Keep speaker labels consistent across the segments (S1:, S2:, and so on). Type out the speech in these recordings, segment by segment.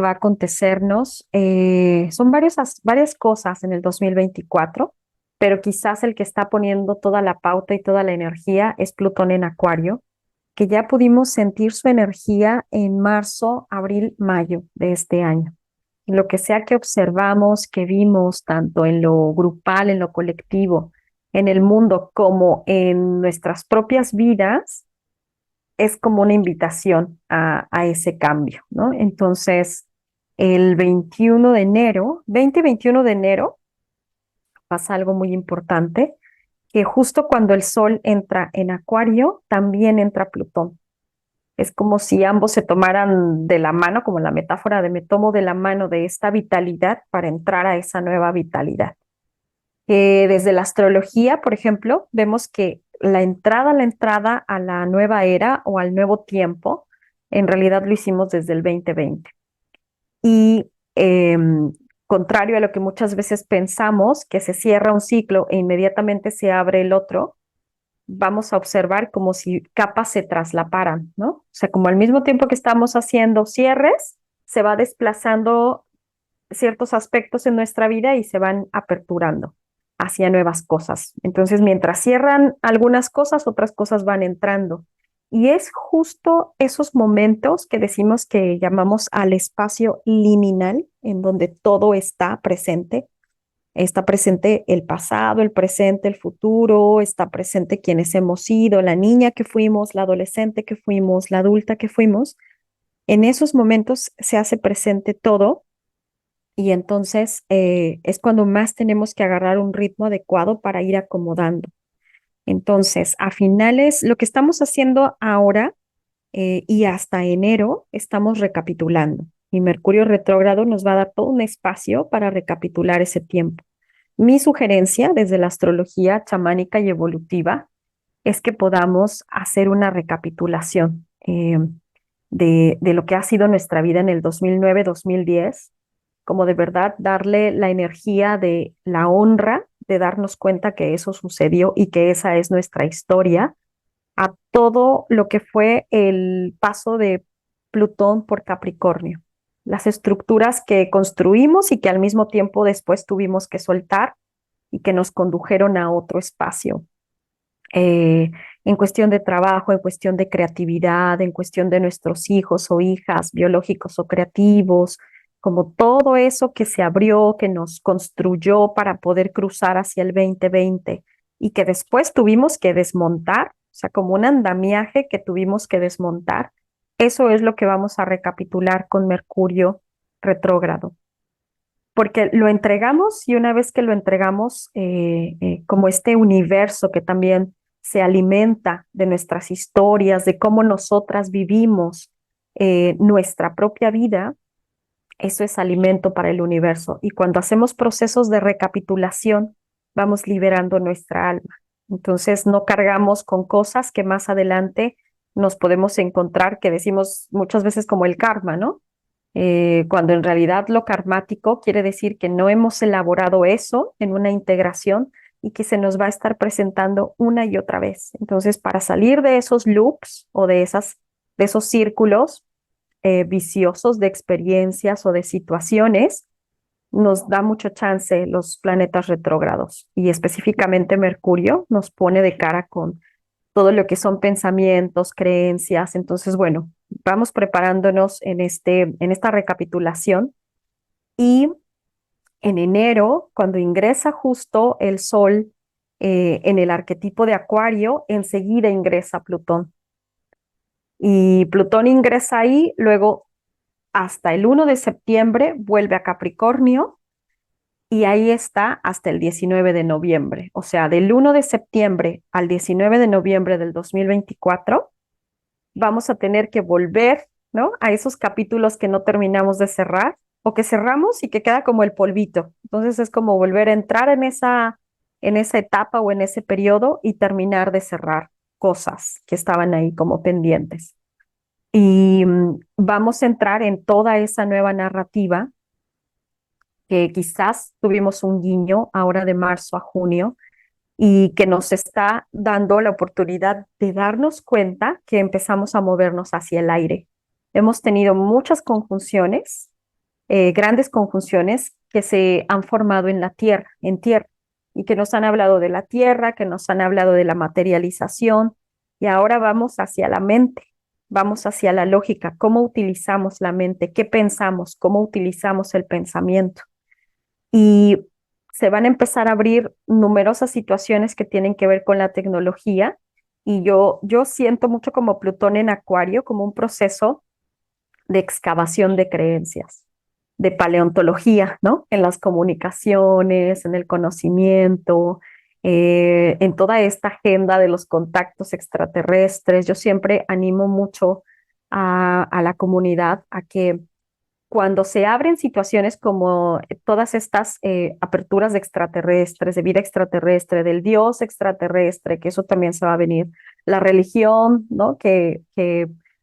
S1: va a acontecernos. Son varias cosas en el 2024, pero quizás el que está poniendo toda la pauta y toda la energía es Plutón en Acuario, que ya pudimos sentir su energía en marzo, abril, mayo de este año. Lo que sea que observamos, que vimos, tanto en lo grupal, en lo colectivo, en el mundo, como en nuestras propias vidas, es como una invitación a ese cambio, ¿no? Entonces, el 21 de enero, 20 y 21 de enero, pasa algo muy importante, que justo cuando el Sol entra en Acuario, también entra Plutón. Es como si ambos se tomaran de la mano, como la metáfora de me tomo de la mano de esta vitalidad para entrar a esa nueva vitalidad. Desde la astrología, por ejemplo, vemos que la entrada a la nueva era o al nuevo tiempo, en realidad lo hicimos desde el 2020. Y contrario a lo que muchas veces pensamos, que se cierra un ciclo e inmediatamente se abre el otro, vamos a observar como si capas se traslaparan, ¿no? O sea, como al mismo tiempo que estamos haciendo cierres, se va desplazando ciertos aspectos en nuestra vida y se van aperturando hacia nuevas cosas. Entonces, mientras cierran algunas cosas, otras cosas van entrando. Y es justo esos momentos que decimos que llamamos al espacio liminal, en donde todo está presente. Está presente el pasado, el presente, el futuro, está presente quienes hemos sido, la niña que fuimos, la adolescente que fuimos, la adulta que fuimos. En esos momentos se hace presente todo y entonces es cuando más tenemos que agarrar un ritmo adecuado para ir acomodando. Entonces, a finales, lo que estamos haciendo ahora y hasta enero, estamos recapitulando. Y Mercurio retrógrado nos va a dar todo un espacio para recapitular ese tiempo. Mi sugerencia desde la astrología chamánica y evolutiva es que podamos hacer una recapitulación de lo que ha sido nuestra vida en el 2009-2010, como de verdad darle la energía de la honra de darnos cuenta que eso sucedió y que esa es nuestra historia, a todo lo que fue el paso de Plutón por Capricornio, las estructuras que construimos y que al mismo tiempo después tuvimos que soltar y que nos condujeron a otro espacio. En cuestión de trabajo, en cuestión de creatividad, en cuestión de nuestros hijos o hijas biológicos o creativos, como todo eso que se abrió, que nos construyó para poder cruzar hacia el 2020 y que después tuvimos que desmontar, o sea, como un andamiaje que tuvimos que desmontar. Eso es lo que vamos a recapitular con Mercurio retrógrado, porque lo entregamos y una vez que lo entregamos, como este universo que también se alimenta de nuestras historias, de cómo nosotras vivimos nuestra propia vida, eso es alimento para el universo. Y cuando hacemos procesos de recapitulación, vamos liberando nuestra alma. Entonces no cargamos con cosas que más adelante nos podemos encontrar, que decimos muchas veces como el karma, ¿no? Cuando en realidad lo karmático quiere decir que no hemos elaborado eso en una integración y que se nos va a estar presentando una y otra vez. Entonces, para salir de esos loops o de esos círculos viciosos de experiencias o de situaciones, nos da mucho chance los planetas retrógrados y específicamente Mercurio nos pone de cara con todo lo que son pensamientos, creencias. Entonces, bueno, vamos preparándonos en esta recapitulación y en enero, cuando ingresa justo el Sol en el arquetipo de Acuario, enseguida ingresa Plutón. Y Plutón ingresa ahí, luego hasta el 1 de septiembre vuelve a Capricornio y ahí está hasta el 19 de noviembre. O sea, del 1 de septiembre al 19 de noviembre del 2024 vamos a tener que volver, ¿no? A esos capítulos que no terminamos de cerrar o que cerramos y que queda como el polvito. Entonces es como volver a entrar en esa etapa o en ese periodo y terminar de cerrar cosas que estaban ahí como pendientes. Y vamos a entrar en toda esa nueva narrativa que quizás tuvimos un guiño ahora de marzo a junio y que nos está dando la oportunidad de darnos cuenta que empezamos a movernos hacia el aire. Hemos tenido muchas conjunciones grandes conjunciones que se han formado en tierra, y que nos han hablado de la tierra, que nos han hablado de la materialización, y ahora vamos hacia la mente, vamos hacia la lógica, cómo utilizamos la mente, qué pensamos, cómo utilizamos el pensamiento. Y se van a empezar a abrir numerosas situaciones que tienen que ver con la tecnología. Y yo siento mucho como Plutón en Acuario, como un proceso de excavación de creencias, de paleontología, ¿no? En las comunicaciones, en el conocimiento, en toda esta agenda de los contactos extraterrestres. Yo siempre animo mucho a la comunidad a que cuando se abren situaciones como todas estas aperturas de extraterrestres, de vida extraterrestre, del Dios extraterrestre, que eso también se va a venir, la religión, ¿no? Que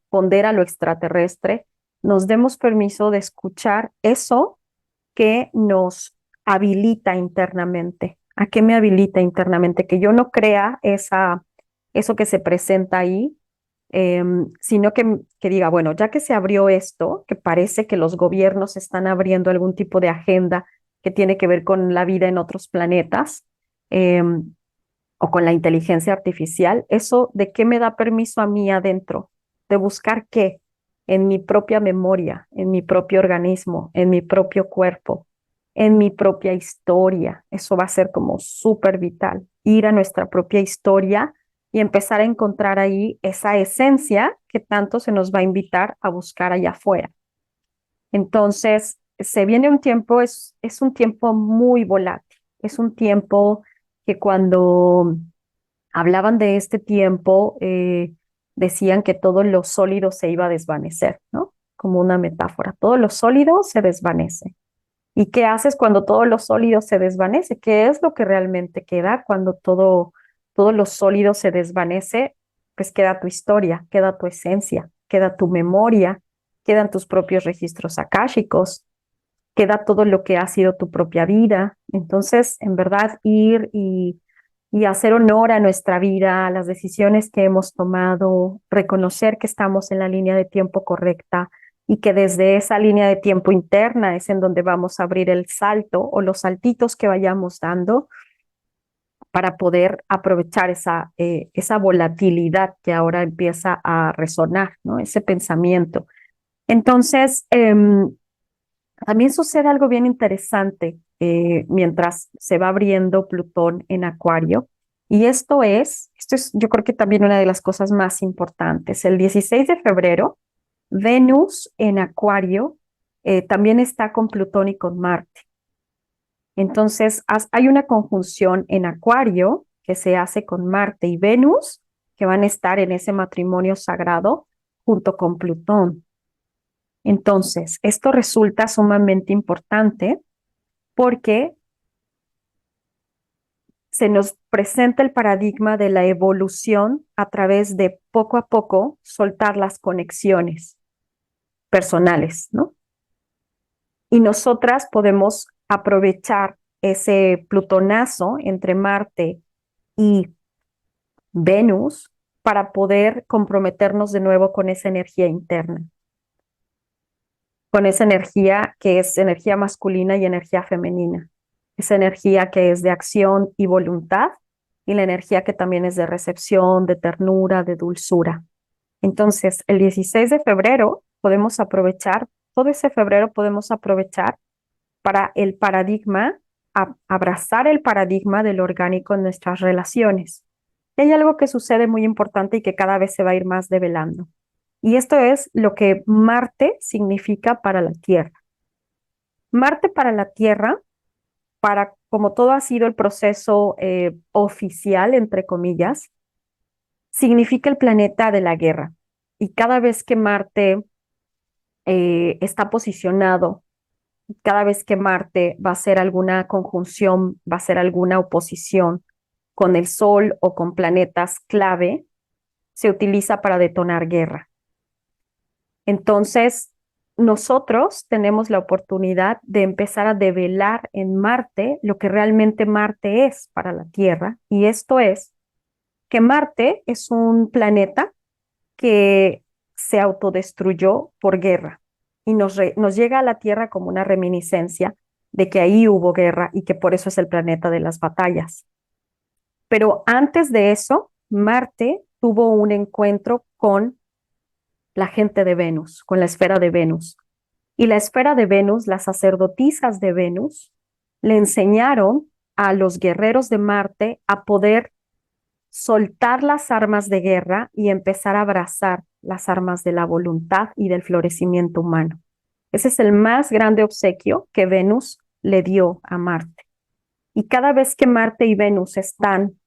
S1: pondera lo extraterrestre, nos demos permiso de escuchar eso que nos habilita internamente. ¿A qué me habilita internamente? Que yo no crea eso que se presenta ahí, sino que diga, bueno, ya que se abrió esto, que parece que los gobiernos están abriendo algún tipo de agenda que tiene que ver con la vida en otros planetas, o con la inteligencia artificial, ¿eso de qué me da permiso a mí adentro? De buscar qué en mi propia memoria, en mi propio organismo, en mi propio cuerpo, en mi propia historia. Eso va a ser como súper vital, ir a nuestra propia historia y empezar a encontrar ahí esa esencia que tanto se nos va a invitar a buscar allá afuera. Entonces, se viene un tiempo, es un tiempo muy volátil, es un tiempo que cuando hablaban de este tiempo, decían que todo lo sólido se iba a desvanecer, ¿no? Como una metáfora, todo lo sólido se desvanece. ¿Y qué haces cuando todo lo sólido se desvanece? ¿Qué es lo que realmente queda cuando todo lo sólido se desvanece? Pues queda tu historia, queda tu esencia, queda tu memoria, quedan tus propios registros akáshicos, queda todo lo que ha sido tu propia vida. Entonces, en verdad, ir y hacer honor a nuestra vida, a las decisiones que hemos tomado, reconocer que estamos en la línea de tiempo correcta y que desde esa línea de tiempo interna es en donde vamos a abrir el salto o los saltitos que vayamos dando para poder aprovechar esa volatilidad que ahora empieza a resonar, ¿no? Ese pensamiento. Entonces, también sucede algo bien interesante mientras se va abriendo Plutón en Acuario. Y esto es yo creo que también una de las cosas más importantes. El 16 de febrero, Venus en Acuario también está con Plutón y con Marte. Entonces, hay una conjunción en Acuario que se hace con Marte y Venus, que van a estar en ese matrimonio sagrado junto con Plutón. Entonces, esto resulta sumamente importante porque se nos presenta el paradigma de la evolución a través de poco a poco soltar las conexiones personales, ¿no? Y nosotras podemos aprovechar ese plutonazo entre Marte y Venus para poder comprometernos de nuevo con esa energía interna, con esa energía que es energía masculina y energía femenina, esa energía que es de acción y voluntad y la energía que también es de recepción, de ternura, de dulzura. Entonces, el 16 de febrero podemos aprovechar, todo ese febrero podemos aprovechar para el paradigma, abrazar el paradigma del orgánico en nuestras relaciones. Y hay algo que sucede muy importante y que cada vez se va a ir más develando. Y esto es lo que Marte significa para la Tierra. Marte para la Tierra, como todo ha sido el proceso oficial, entre comillas, significa el planeta de la guerra. Y cada vez que Marte está posicionado, cada vez que Marte va a hacer alguna conjunción, va a hacer alguna oposición con el Sol o con planetas clave, se utiliza para detonar guerra. Entonces, nosotros tenemos la oportunidad de empezar a develar en Marte lo que realmente Marte es para la Tierra, y esto es que Marte es un planeta que se autodestruyó por guerra. y nos llega a la Tierra como una reminiscencia de que ahí hubo guerra y que por eso es el planeta de las batallas. Pero antes de eso, Marte tuvo un encuentro con la gente de Venus, con la esfera de Venus. Y la esfera de Venus, las sacerdotisas de Venus, le enseñaron a los guerreros de Marte a poder soltar las armas de guerra y empezar a abrazar las armas de la voluntad y del florecimiento humano. Ese es el más grande obsequio que Venus le dio a Marte. Y cada vez que Marte y Venus están,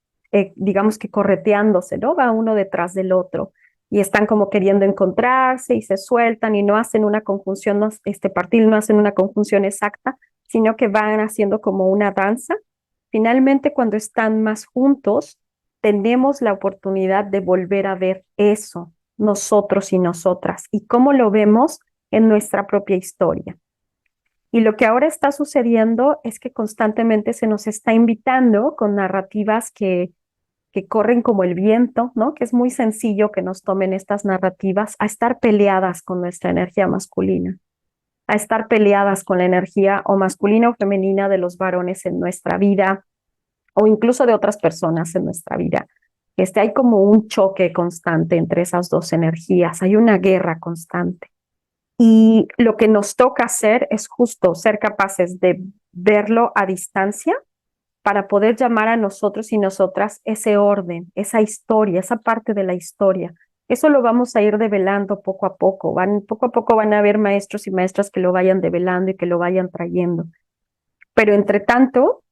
S1: digamos que correteándose, ¿no? Va uno detrás del otro y están como queriendo encontrarse y se sueltan y no hacen una conjunción, no hacen una conjunción exacta, sino que van haciendo como una danza. Finalmente, cuando están más juntos, tenemos la oportunidad de volver a ver eso, nosotros y nosotras, y cómo lo vemos en nuestra propia historia. Y lo que ahora está sucediendo es que constantemente se nos está invitando con narrativas que corren como el viento, ¿no? Que es muy sencillo que nos tomen estas narrativas a estar peleadas con nuestra energía masculina, a estar peleadas con la energía o masculina o femenina de los varones en nuestra vida o incluso de otras personas en nuestra vida. Hay como un choque constante entre esas dos energías, hay una guerra constante. Y lo que nos toca hacer es justo ser capaces de verlo a distancia para poder llamar a nosotros y nosotras ese orden, esa historia, esa parte de la historia. Eso lo vamos a ir develando poco a poco. Poco a poco van a haber maestros y maestras que lo vayan develando y que lo vayan trayendo. Pero entre tanto,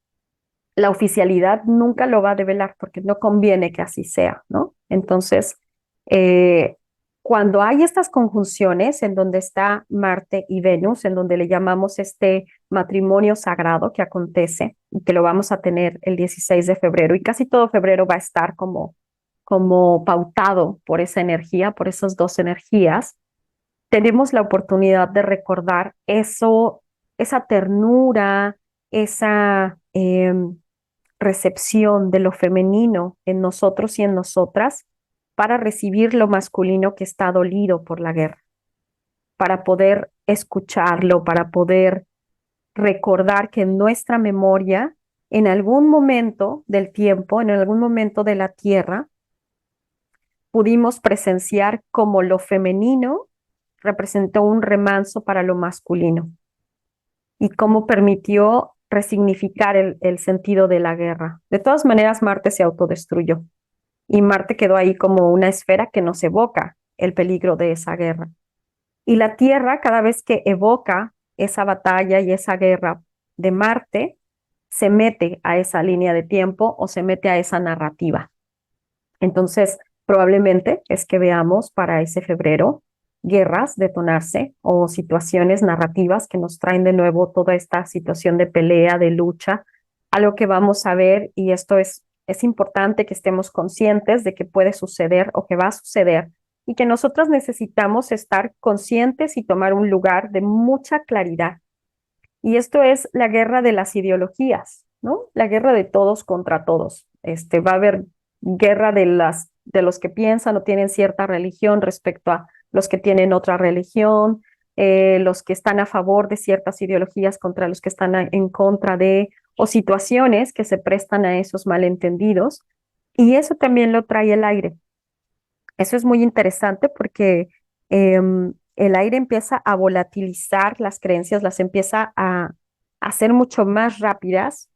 S1: la oficialidad nunca lo va a develar porque no conviene que así sea, ¿no? Entonces, eh, cuando hay estas conjunciones en donde está Marte y Venus, en donde le llamamos este matrimonio sagrado que acontece y que lo vamos a tener el 16 de febrero y casi todo febrero va a estar como pautado por esa energía, por esas dos energías, tenemos la oportunidad de recordar eso, esa ternura, esa recepción de lo femenino en nosotros y en nosotras para recibir lo masculino que está dolido por la guerra, para poder escucharlo, para poder recordar que en nuestra memoria, en algún momento del tiempo, en algún momento de la tierra, pudimos presenciar cómo lo femenino representó un remanso para lo masculino y cómo permitió resignificar el sentido de la guerra. De todas maneras, Marte se autodestruyó y Marte quedó ahí como una esfera que nos evoca el peligro de esa guerra. Y la Tierra, cada vez que evoca esa batalla y esa guerra de Marte, se mete a esa línea de tiempo o se mete a esa narrativa. Entonces, probablemente es que veamos para ese febrero guerras detonarse o situaciones narrativas que nos traen de nuevo toda esta situación de pelea, de lucha, a lo que vamos a ver, y esto es importante que estemos conscientes de que puede suceder o que va a suceder, y que nosotros necesitamos estar conscientes y tomar un lugar de mucha claridad. Y esto es la guerra de las ideologías, ¿no? La guerra de todos contra todos. Va a haber guerra de los que piensan o tienen cierta religión respecto a los que tienen otra religión, los que están a favor de ciertas ideologías contra los que están en contra de, o situaciones que se prestan a esos malentendidos. Y eso también lo trae el aire. Eso es muy interesante porque el aire empieza a volatilizar las creencias, las empieza a hacer mucho más rápidas,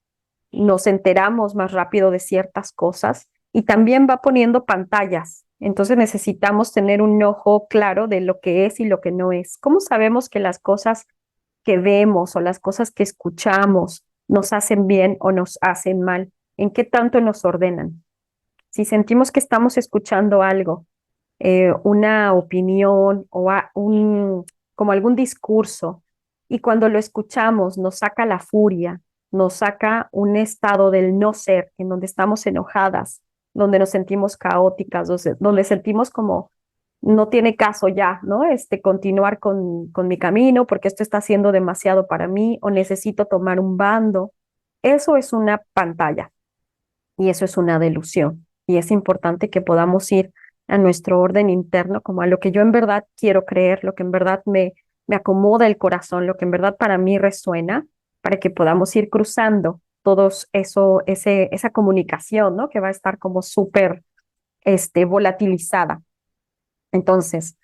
S1: nos enteramos más rápido de ciertas cosas y también va poniendo pantallas. Entonces necesitamos tener un ojo claro de lo que es y lo que no es. ¿Cómo sabemos que las cosas que vemos o las cosas que escuchamos nos hacen bien o nos hacen mal? ¿En qué tanto nos ordenan? Si sentimos que estamos escuchando algo, una opinión o como algún discurso, y cuando lo escuchamos nos saca la furia, nos saca un estado del no ser, en donde estamos enojadas, donde nos sentimos caóticas, donde sentimos como no tiene caso ya, ¿no? Continuar con mi camino porque esto está siendo demasiado para mí o necesito tomar un bando. Eso es una pantalla y eso es una delusión. Y es importante que podamos ir a nuestro orden interno, como a lo que yo en verdad quiero creer, lo que en verdad me acomoda el corazón, lo que en verdad para mí resuena, para que podamos ir cruzando todos esa comunicación, ¿no? Que va a estar como súper, volatilizada. Entonces,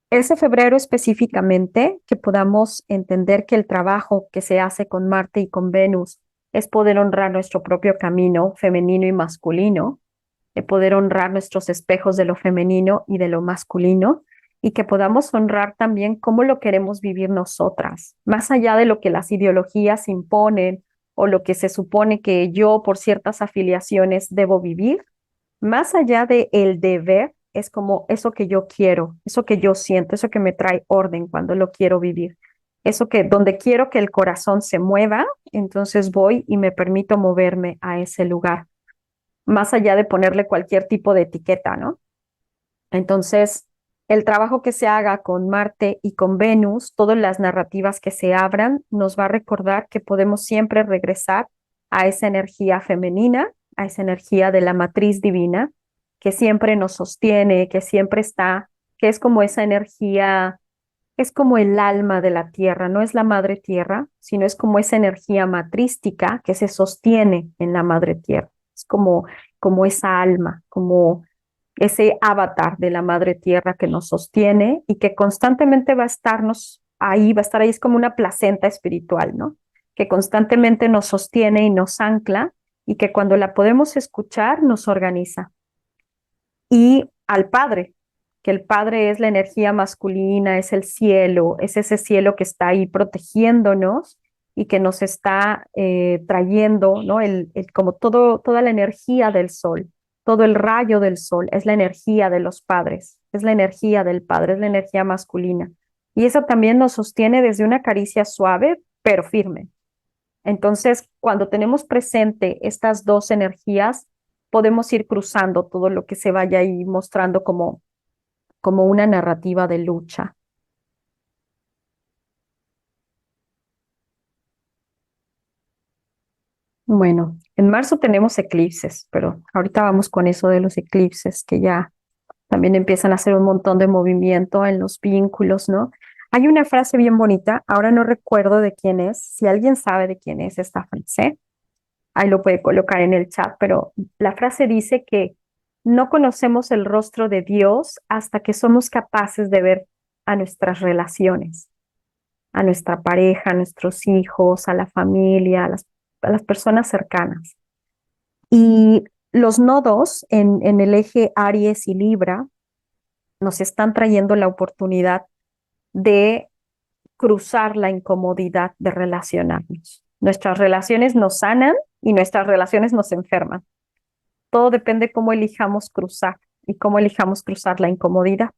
S1: ese febrero específicamente, que podamos entender que el trabajo que se hace con Marte y con Venus es poder honrar nuestro propio camino femenino y masculino, de poder honrar nuestros espejos de lo femenino y de lo masculino, y que podamos honrar también cómo lo queremos vivir nosotras, más allá de lo que las ideologías imponen o lo que se supone que yo por ciertas afiliaciones debo vivir, más allá de el deber, es como eso que yo quiero, eso que yo siento, eso que me trae orden cuando lo quiero vivir. Eso que donde quiero que el corazón se mueva, entonces voy y me permito moverme a ese lugar, más allá de ponerle cualquier tipo de etiqueta, ¿no? Entonces, el trabajo que se haga con Marte y con Venus, todas las narrativas que se abran, nos va a recordar que podemos siempre regresar a esa energía femenina, a esa energía de la matriz divina, que siempre nos sostiene, que siempre está, que es como esa energía, es como el alma de la tierra, no es la madre tierra, sino es como esa energía matrística que se sostiene en la madre tierra. Es como esa alma, como ese avatar de la madre tierra que nos sostiene y que constantemente va a estarnos ahí, va a estar ahí, es como una placenta espiritual, ¿no? Que constantemente nos sostiene y nos ancla y que cuando la podemos escuchar nos organiza. Y al Padre, que el Padre es la energía masculina, es el cielo, es ese cielo que está ahí protegiéndonos y que nos está trayendo, ¿no? Como toda la energía del sol, todo el rayo del sol, es la energía de los padres, es la energía del Padre, es la energía masculina. Y eso también nos sostiene desde una caricia suave, pero firme. Entonces, cuando tenemos presente estas dos energías, podemos ir cruzando todo lo que se vaya ahí mostrando como una narrativa de lucha. Bueno, en marzo tenemos eclipses, pero ahorita vamos con eso de los eclipses, que ya también empiezan a hacer un montón de movimiento en los vínculos, ¿no? Hay una frase bien bonita, ahora no recuerdo de quién es, si alguien sabe de quién es esta frase, ahí lo puede colocar en el chat, pero la frase dice que no conocemos el rostro de Dios hasta que somos capaces de ver a nuestras relaciones, a nuestra pareja, a nuestros hijos, a la familia, a las personas cercanas. Y los nodos en el eje Aries y Libra nos están trayendo la oportunidad de cruzar la incomodidad de relacionarnos. Nuestras relaciones nos sanan y nuestras relaciones nos enferman. Todo depende cómo elijamos cruzar y cómo elijamos cruzar la incomodidad.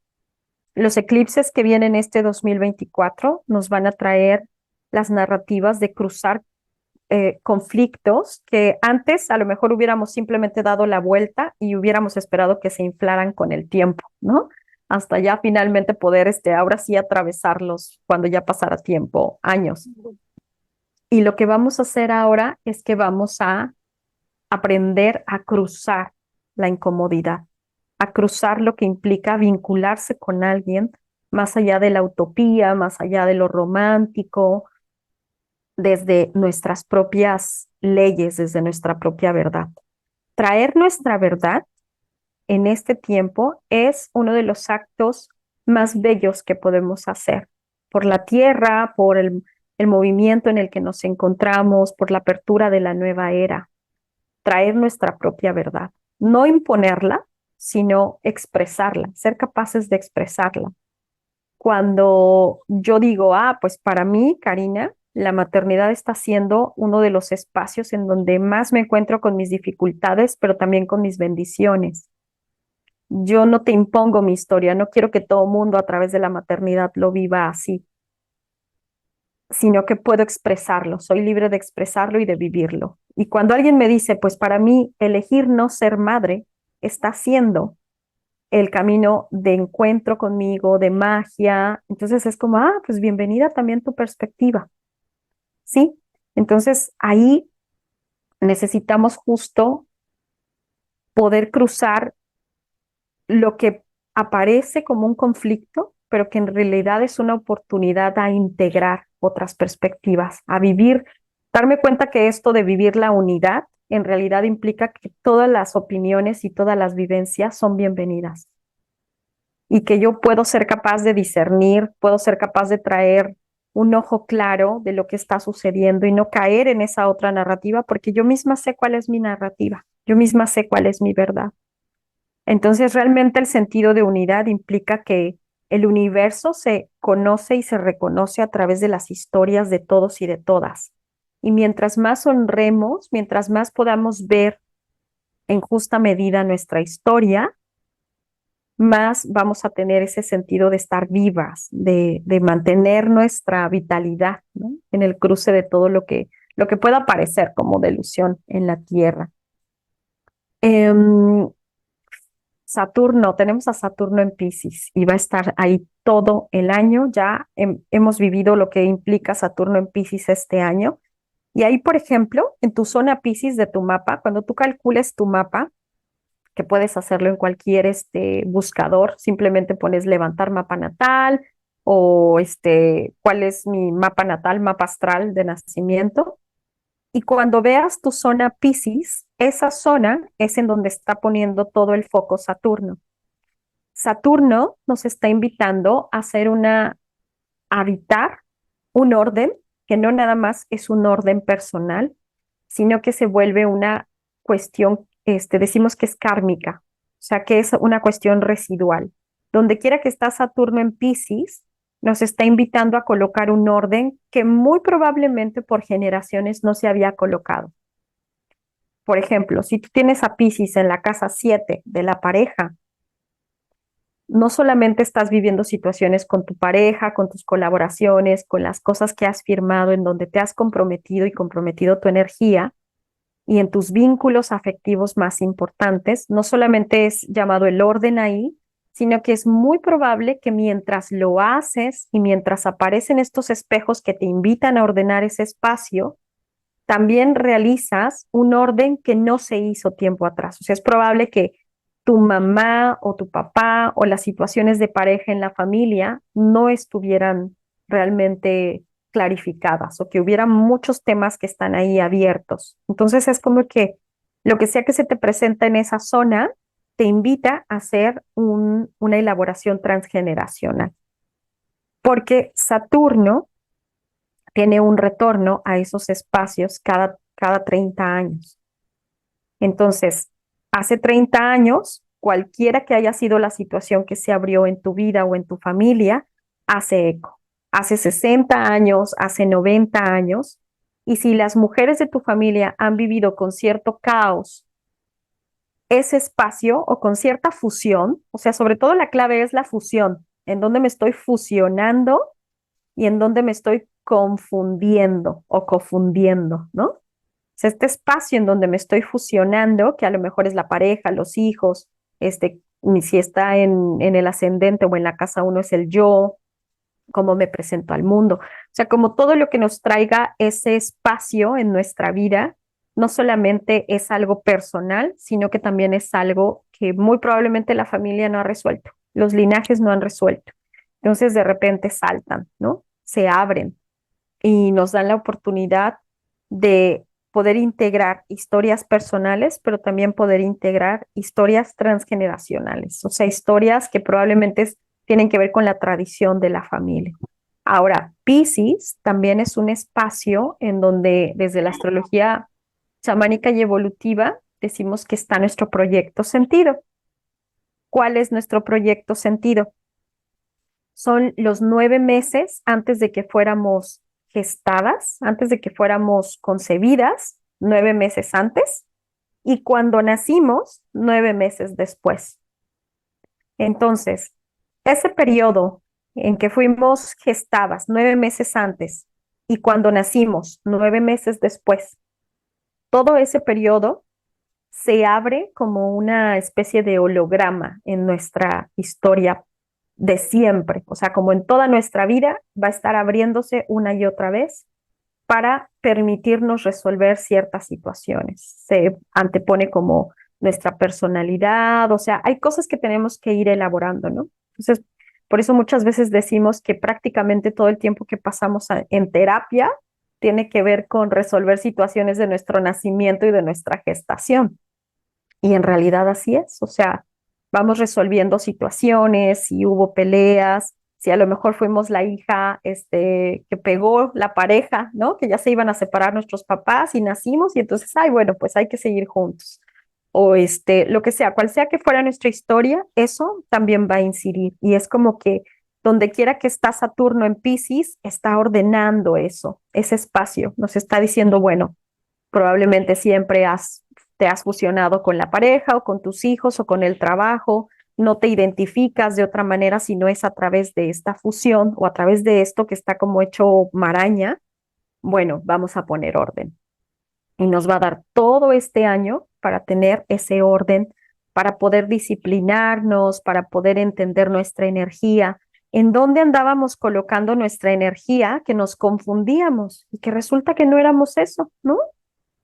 S1: Los eclipses que vienen este 2024 nos van a traer las narrativas de cruzar conflictos que antes a lo mejor hubiéramos simplemente dado la vuelta y hubiéramos esperado que se inflaran con el tiempo, ¿no? Hasta ya finalmente poder, ahora sí atravesarlos cuando ya pasara tiempo, años. Y lo que vamos a hacer ahora es que vamos a aprender a cruzar la incomodidad, a cruzar lo que implica vincularse con alguien más allá de la utopía, más allá de lo romántico, desde nuestras propias leyes, desde nuestra propia verdad. Traer nuestra verdad en este tiempo es uno de los actos más bellos que podemos hacer por la tierra, por el movimiento en el que nos encontramos, por la apertura de la nueva era. Traer nuestra propia verdad, no imponerla, sino expresarla, ser capaces de expresarla. Cuando yo digo, pues para mí, Karina, la maternidad está siendo uno de los espacios en donde más me encuentro con mis dificultades, pero también con mis bendiciones. Yo no te impongo mi historia, no quiero que todo mundo a través de la maternidad lo viva así, sino que puedo expresarlo, soy libre de expresarlo y de vivirlo. Y cuando alguien me dice, pues para mí elegir no ser madre está siendo el camino de encuentro conmigo, de magia, entonces es como, pues bienvenida también tu perspectiva, ¿sí? Entonces ahí necesitamos justo poder cruzar lo que aparece como un conflicto pero que en realidad es una oportunidad a integrar otras perspectivas, a vivir, darme cuenta que esto de vivir la unidad en realidad implica que todas las opiniones y todas las vivencias son bienvenidas y que yo puedo ser capaz de discernir, puedo ser capaz de traer un ojo claro de lo que está sucediendo y no caer en esa otra narrativa, porque yo misma sé cuál es mi narrativa, yo misma sé cuál es mi verdad. Entonces, realmente el sentido de unidad implica que el universo se conoce y se reconoce a través de las historias de todos y de todas. Y mientras más honremos, mientras más podamos ver en justa medida nuestra historia, más vamos a tener ese sentido de estar vivas, de mantener nuestra vitalidad, ¿no? En el cruce de todo lo que pueda parecer como delusión en la Tierra. Em, Saturno, tenemos a Saturno en Piscis y va a estar ahí todo el año. Ya hemos vivido lo que implica Saturno en Piscis este año. Y ahí, por ejemplo, en tu zona Piscis de tu mapa, cuando tú calcules tu mapa, que puedes hacerlo en cualquier buscador, simplemente pones levantar mapa natal o cuál es mi mapa natal, mapa astral de nacimiento. Y cuando veas tu zona Piscis, esa zona es en donde está poniendo todo el foco Saturno. Saturno nos está invitando a hacer a habitar un orden que no nada más es un orden personal, sino que se vuelve una cuestión, decimos que es kármica, o sea, que es una cuestión residual. Donde quiera que está Saturno en Piscis, nos está invitando a colocar un orden que muy probablemente por generaciones no se había colocado. Por ejemplo, si tú tienes a Piscis en la casa 7 de la pareja, no solamente estás viviendo situaciones con tu pareja, con tus colaboraciones, con las cosas que has firmado, en donde te has comprometido y comprometido tu energía y en tus vínculos afectivos más importantes, no solamente es llamado el orden ahí, sino que es muy probable que mientras lo haces y mientras aparecen estos espejos que te invitan a ordenar ese espacio, también realizas un orden que no se hizo tiempo atrás. O sea, es probable que tu mamá o tu papá o las situaciones de pareja en la familia no estuvieran realmente clarificadas o que hubiera muchos temas que están ahí abiertos. Entonces es como que lo que sea que se te presenta en esa zona te invita a hacer una elaboración transgeneracional, porque Saturno tiene un retorno a esos espacios cada 30 años. Entonces, hace 30 años, cualquiera que haya sido la situación que se abrió en tu vida o en tu familia, hace eco. Hace 60 años, hace 90 años. Y si las mujeres de tu familia han vivido con cierto caos ese espacio o con cierta fusión, o sea, sobre todo la clave es la fusión, en donde me estoy fusionando y en donde me estoy confundiendo o cofundiendo, ¿no? O sea, este espacio en donde me estoy fusionando, que a lo mejor es la pareja, los hijos, si está en el ascendente o en la casa uno es el yo, cómo me presento al mundo. O sea, como todo lo que nos traiga ese espacio en nuestra vida, no solamente es algo personal, sino que también es algo que muy probablemente la familia no ha resuelto, los linajes no han resuelto. Entonces de repente saltan, ¿no? Se abren y nos dan la oportunidad de poder integrar historias personales, pero también poder integrar historias transgeneracionales, o sea, historias que probablemente tienen que ver con la tradición de la familia. Ahora, Piscis también es un espacio en donde desde la astrología chamánica y evolutiva decimos que está nuestro proyecto sentido. ¿Cuál es nuestro proyecto sentido? Son los 9 meses antes de que fuéramos gestadas, antes de que fuéramos concebidas, 9 meses antes, y cuando nacimos, 9 meses después. Entonces, ese periodo en que fuimos gestadas 9 meses antes y cuando nacimos 9 meses después, todo ese periodo se abre como una especie de holograma en nuestra historia de siempre, o sea, como en toda nuestra vida va a estar abriéndose una y otra vez para permitirnos resolver ciertas situaciones. Se antepone como nuestra personalidad, o sea, hay cosas que tenemos que ir elaborando, ¿no? Entonces, Por eso muchas veces decimos que prácticamente todo el tiempo que pasamos en terapia tiene que ver con resolver situaciones de nuestro nacimiento y de nuestra gestación. Y en realidad así es, o sea, vamos resolviendo situaciones, si hubo peleas, si a lo mejor fuimos la hija que pegó la pareja, ¿no? Que ya se iban a separar nuestros papás y nacimos y entonces, ay, bueno, pues hay que seguir juntos. O lo que sea, cual sea que fuera nuestra historia, eso también va a incidir. Y es como que donde quiera que está Saturno en Piscis, está ordenando eso, ese espacio, nos está diciendo, bueno, probablemente siempre te has fusionado con la pareja o con tus hijos o con el trabajo, no te identificas de otra manera si no es a través de esta fusión o a través de esto que está como hecho maraña. Bueno, vamos a poner orden y nos va a dar todo este año para tener ese orden, para poder disciplinarnos, para poder entender nuestra energía, en dónde andábamos colocando nuestra energía, que nos confundíamos y que resulta que no éramos eso, ¿no?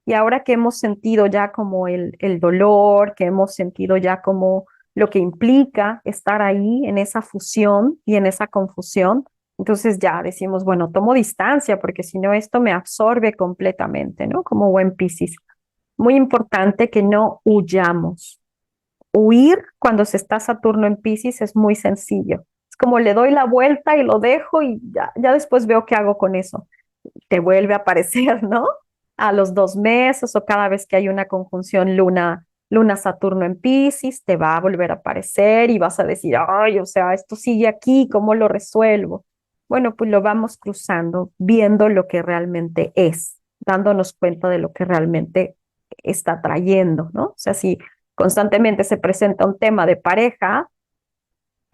S1: Y ahora que hemos sentido ya como el dolor, que hemos sentido ya como lo que implica estar ahí en esa fusión y en esa confusión, entonces ya decimos, bueno, tomo distancia porque si no esto me absorbe completamente, ¿no? Como buen Piscis. Muy importante que no huyamos. Huir cuando se está Saturno en Piscis es muy sencillo. Es como le doy la vuelta y lo dejo y ya después veo qué hago con eso. Te vuelve a aparecer, ¿no? A los 2 meses o cada vez que hay una conjunción Luna-Saturno en Piscis, te va a volver a aparecer y vas a decir, ay, o sea, esto sigue aquí, ¿cómo lo resuelvo? Bueno, pues lo vamos cruzando, viendo lo que realmente es, dándonos cuenta de lo que realmente está trayendo, ¿no? O sea, si constantemente se presenta un tema de pareja,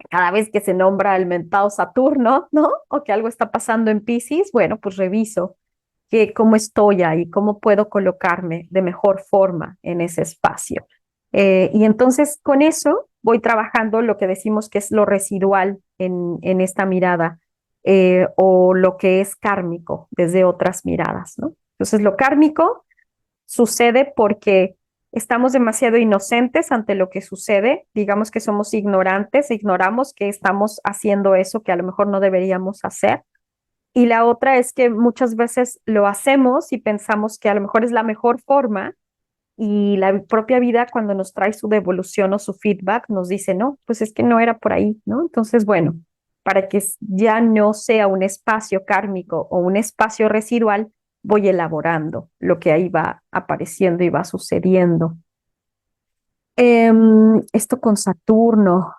S1: cada vez que se nombra el mentado Saturno, ¿no? O que algo está pasando en Piscis, bueno, pues reviso cómo estoy ahí, cómo puedo colocarme de mejor forma en ese espacio. Y entonces con eso voy trabajando lo que decimos que es lo residual en esta mirada o lo que es kármico desde otras miradas, ¿no? Entonces lo kármico sucede porque estamos demasiado inocentes ante lo que sucede, digamos que somos ignorantes, ignoramos que estamos haciendo eso que a lo mejor no deberíamos hacer. Y la otra es que muchas veces lo hacemos y pensamos que a lo mejor es la mejor forma y la propia vida cuando nos trae su devolución o su feedback nos dice, no, pues es que no era por ahí, ¿no? Entonces, bueno, para que ya no sea un espacio kármico o un espacio residual, voy elaborando lo que ahí va apareciendo y va sucediendo. Esto con Saturno.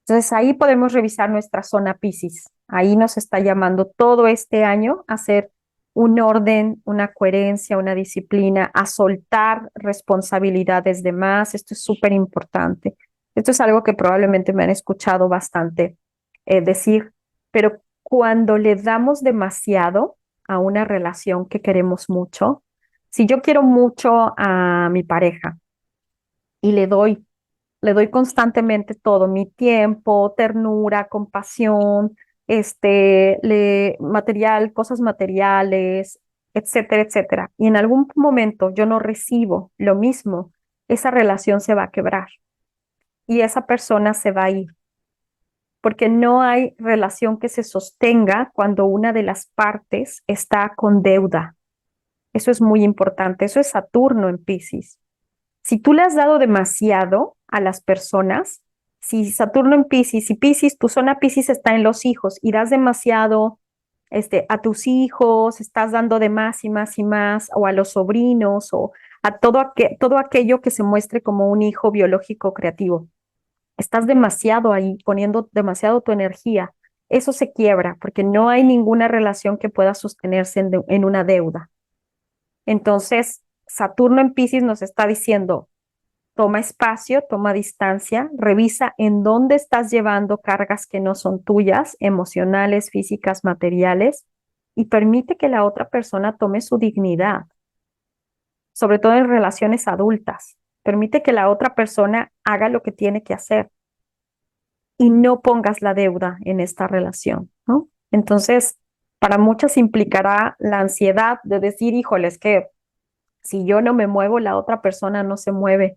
S1: Entonces ahí podemos revisar nuestra zona Piscis. Ahí nos está llamando todo este año a hacer un orden, una coherencia, una disciplina, a soltar responsabilidades de más. Esto es súper importante. Esto es algo que probablemente me han escuchado bastante decir, pero cuando le damos demasiado a una relación que queremos mucho, si yo quiero mucho a mi pareja y le doy constantemente todo mi tiempo, ternura, compasión, material, cosas materiales, etcétera, etcétera. Y en algún momento yo no recibo lo mismo, esa relación se va a quebrar y esa persona se va a ir, porque no hay relación que se sostenga cuando una de las partes está con deuda. Eso es muy importante. Eso es Saturno en Piscis. Si tú le has dado demasiado a las personas, si Saturno en Piscis, si Piscis, tu zona Piscis está en los hijos y das demasiado a tus hijos, estás dando de más y más y más, o a los sobrinos, o a todo aquello que se muestre como un hijo biológico creativo. Estás demasiado ahí, poniendo demasiado tu energía. Eso se quiebra porque no hay ninguna relación que pueda sostenerse en una deuda. Entonces, Saturno en Piscis nos está diciendo, toma espacio, toma distancia, revisa en dónde estás llevando cargas que no son tuyas, emocionales, físicas, materiales, y permite que la otra persona tome su dignidad, sobre todo en relaciones adultas. Permite que la otra persona haga lo que tiene que hacer y no pongas la deuda en esta relación, ¿no? Entonces, para muchas implicará la ansiedad de decir, híjole, es que si yo no me muevo, la otra persona no se mueve.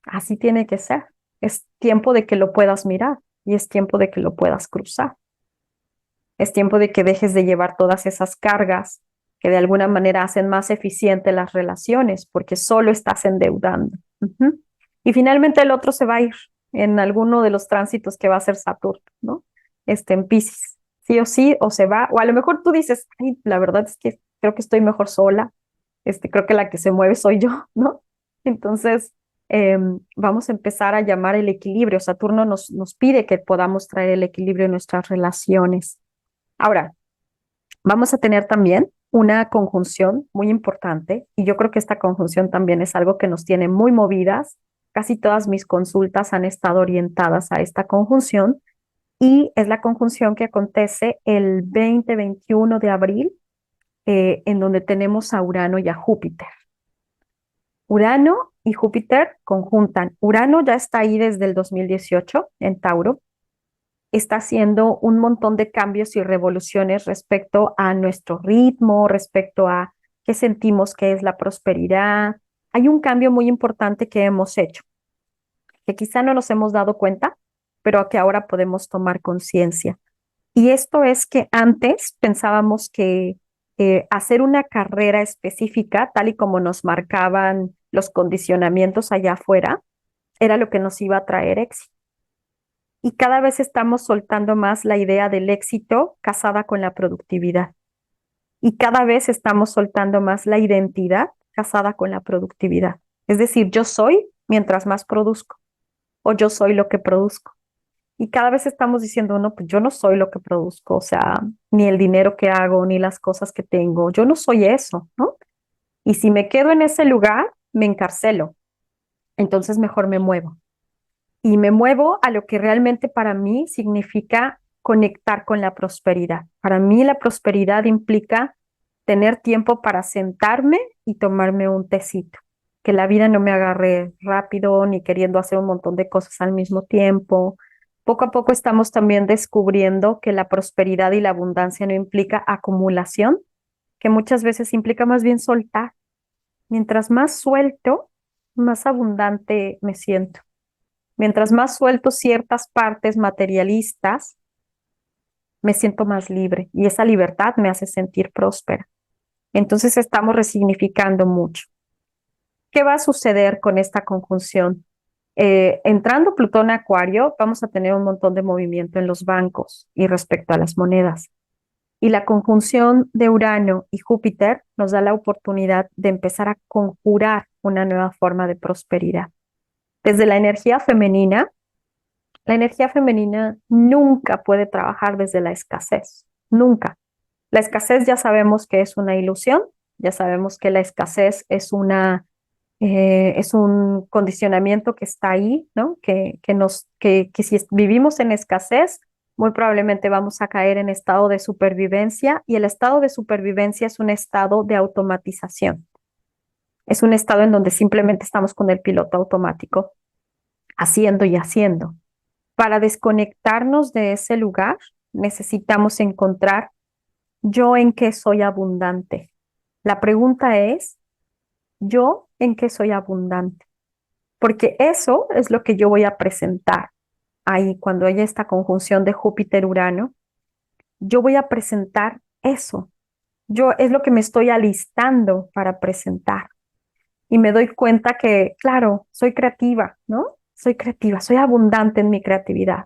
S1: Así tiene que ser. Es tiempo de que lo puedas mirar. y es tiempo de que lo puedas cruzar. Es tiempo de que dejes de llevar todas esas cargas que de alguna manera hacen más eficiente las relaciones, porque solo estás endeudando. Ujú. Y finalmente el otro se va a ir en alguno de los tránsitos que va a ser Saturno, ¿no? En Piscis. Sí o sí, o se va, o a lo mejor tú dices, ay, la verdad es que creo que estoy mejor sola, creo que la que se mueve soy yo, ¿no? Entonces, vamos a empezar a llamar el equilibrio. Saturno nos pide que podamos traer el equilibrio en nuestras relaciones. Ahora, vamos a tener también una conjunción muy importante y yo creo que esta conjunción también es algo que nos tiene muy movidas. Casi todas mis consultas han estado orientadas a esta conjunción y es la conjunción que acontece el 20-21 de abril, en donde tenemos a Urano y a Júpiter. Urano y Júpiter conjuntan. Urano ya está ahí desde el 2018 en Tauro, está haciendo un montón de cambios y revoluciones respecto a nuestro ritmo, respecto a qué sentimos que es la prosperidad. Hay un cambio muy importante que hemos hecho, que quizá no nos hemos dado cuenta, pero que ahora podemos tomar conciencia. Y esto es que antes pensábamos que hacer una carrera específica, tal y como nos marcaban los condicionamientos allá afuera, era lo que nos iba a traer éxito. Y cada vez estamos soltando más la idea del éxito casada con la productividad. Y cada vez estamos soltando más la identidad casada con la productividad. Es decir, yo soy mientras más produzco o yo soy lo que produzco. Y cada vez estamos diciendo, no, pues yo no soy lo que produzco, o sea, ni el dinero que hago, ni las cosas que tengo, yo no soy eso, ¿no? Y si me quedo en ese lugar, me encarcelo. Entonces mejor me muevo. Y me muevo a lo que realmente para mí significa conectar con la prosperidad. Para mí la prosperidad implica tener tiempo para sentarme y tomarme un tecito, que la vida no me agarre rápido ni queriendo hacer un montón de cosas al mismo tiempo. Poco a poco estamos también descubriendo que la prosperidad y la abundancia no implica acumulación, que muchas veces implica más bien soltar. Mientras más suelto, más abundante me siento. Mientras más suelto ciertas partes materialistas, me siento más libre y esa libertad me hace sentir próspera. Entonces estamos resignificando mucho. ¿Qué va a suceder con esta conjunción? Entrando Plutón a Acuario, vamos a tener un montón de movimiento en los bancos y respecto a las monedas. Y la conjunción de Urano y Júpiter nos da la oportunidad de empezar a conjurar una nueva forma de prosperidad. Desde la energía femenina nunca puede trabajar desde la escasez, nunca. La escasez ya sabemos que es una ilusión, ya sabemos que la escasez es un condicionamiento que está ahí, ¿no? Que si vivimos en escasez, muy probablemente vamos a caer en estado de supervivencia y el estado de supervivencia es un estado de automatización. Es un estado en donde simplemente estamos con el piloto automático, haciendo y haciendo. Para desconectarnos de ese lugar, necesitamos encontrar yo en qué soy abundante. La pregunta es, ¿yo en qué soy abundante? Porque eso es lo que yo voy a presentar ahí cuando haya esta conjunción de Júpiter-Urano. Yo voy a presentar eso. Yo es lo que me estoy alistando para presentar. Y me doy cuenta que, claro, soy creativa, ¿no? Soy creativa, soy abundante en mi creatividad.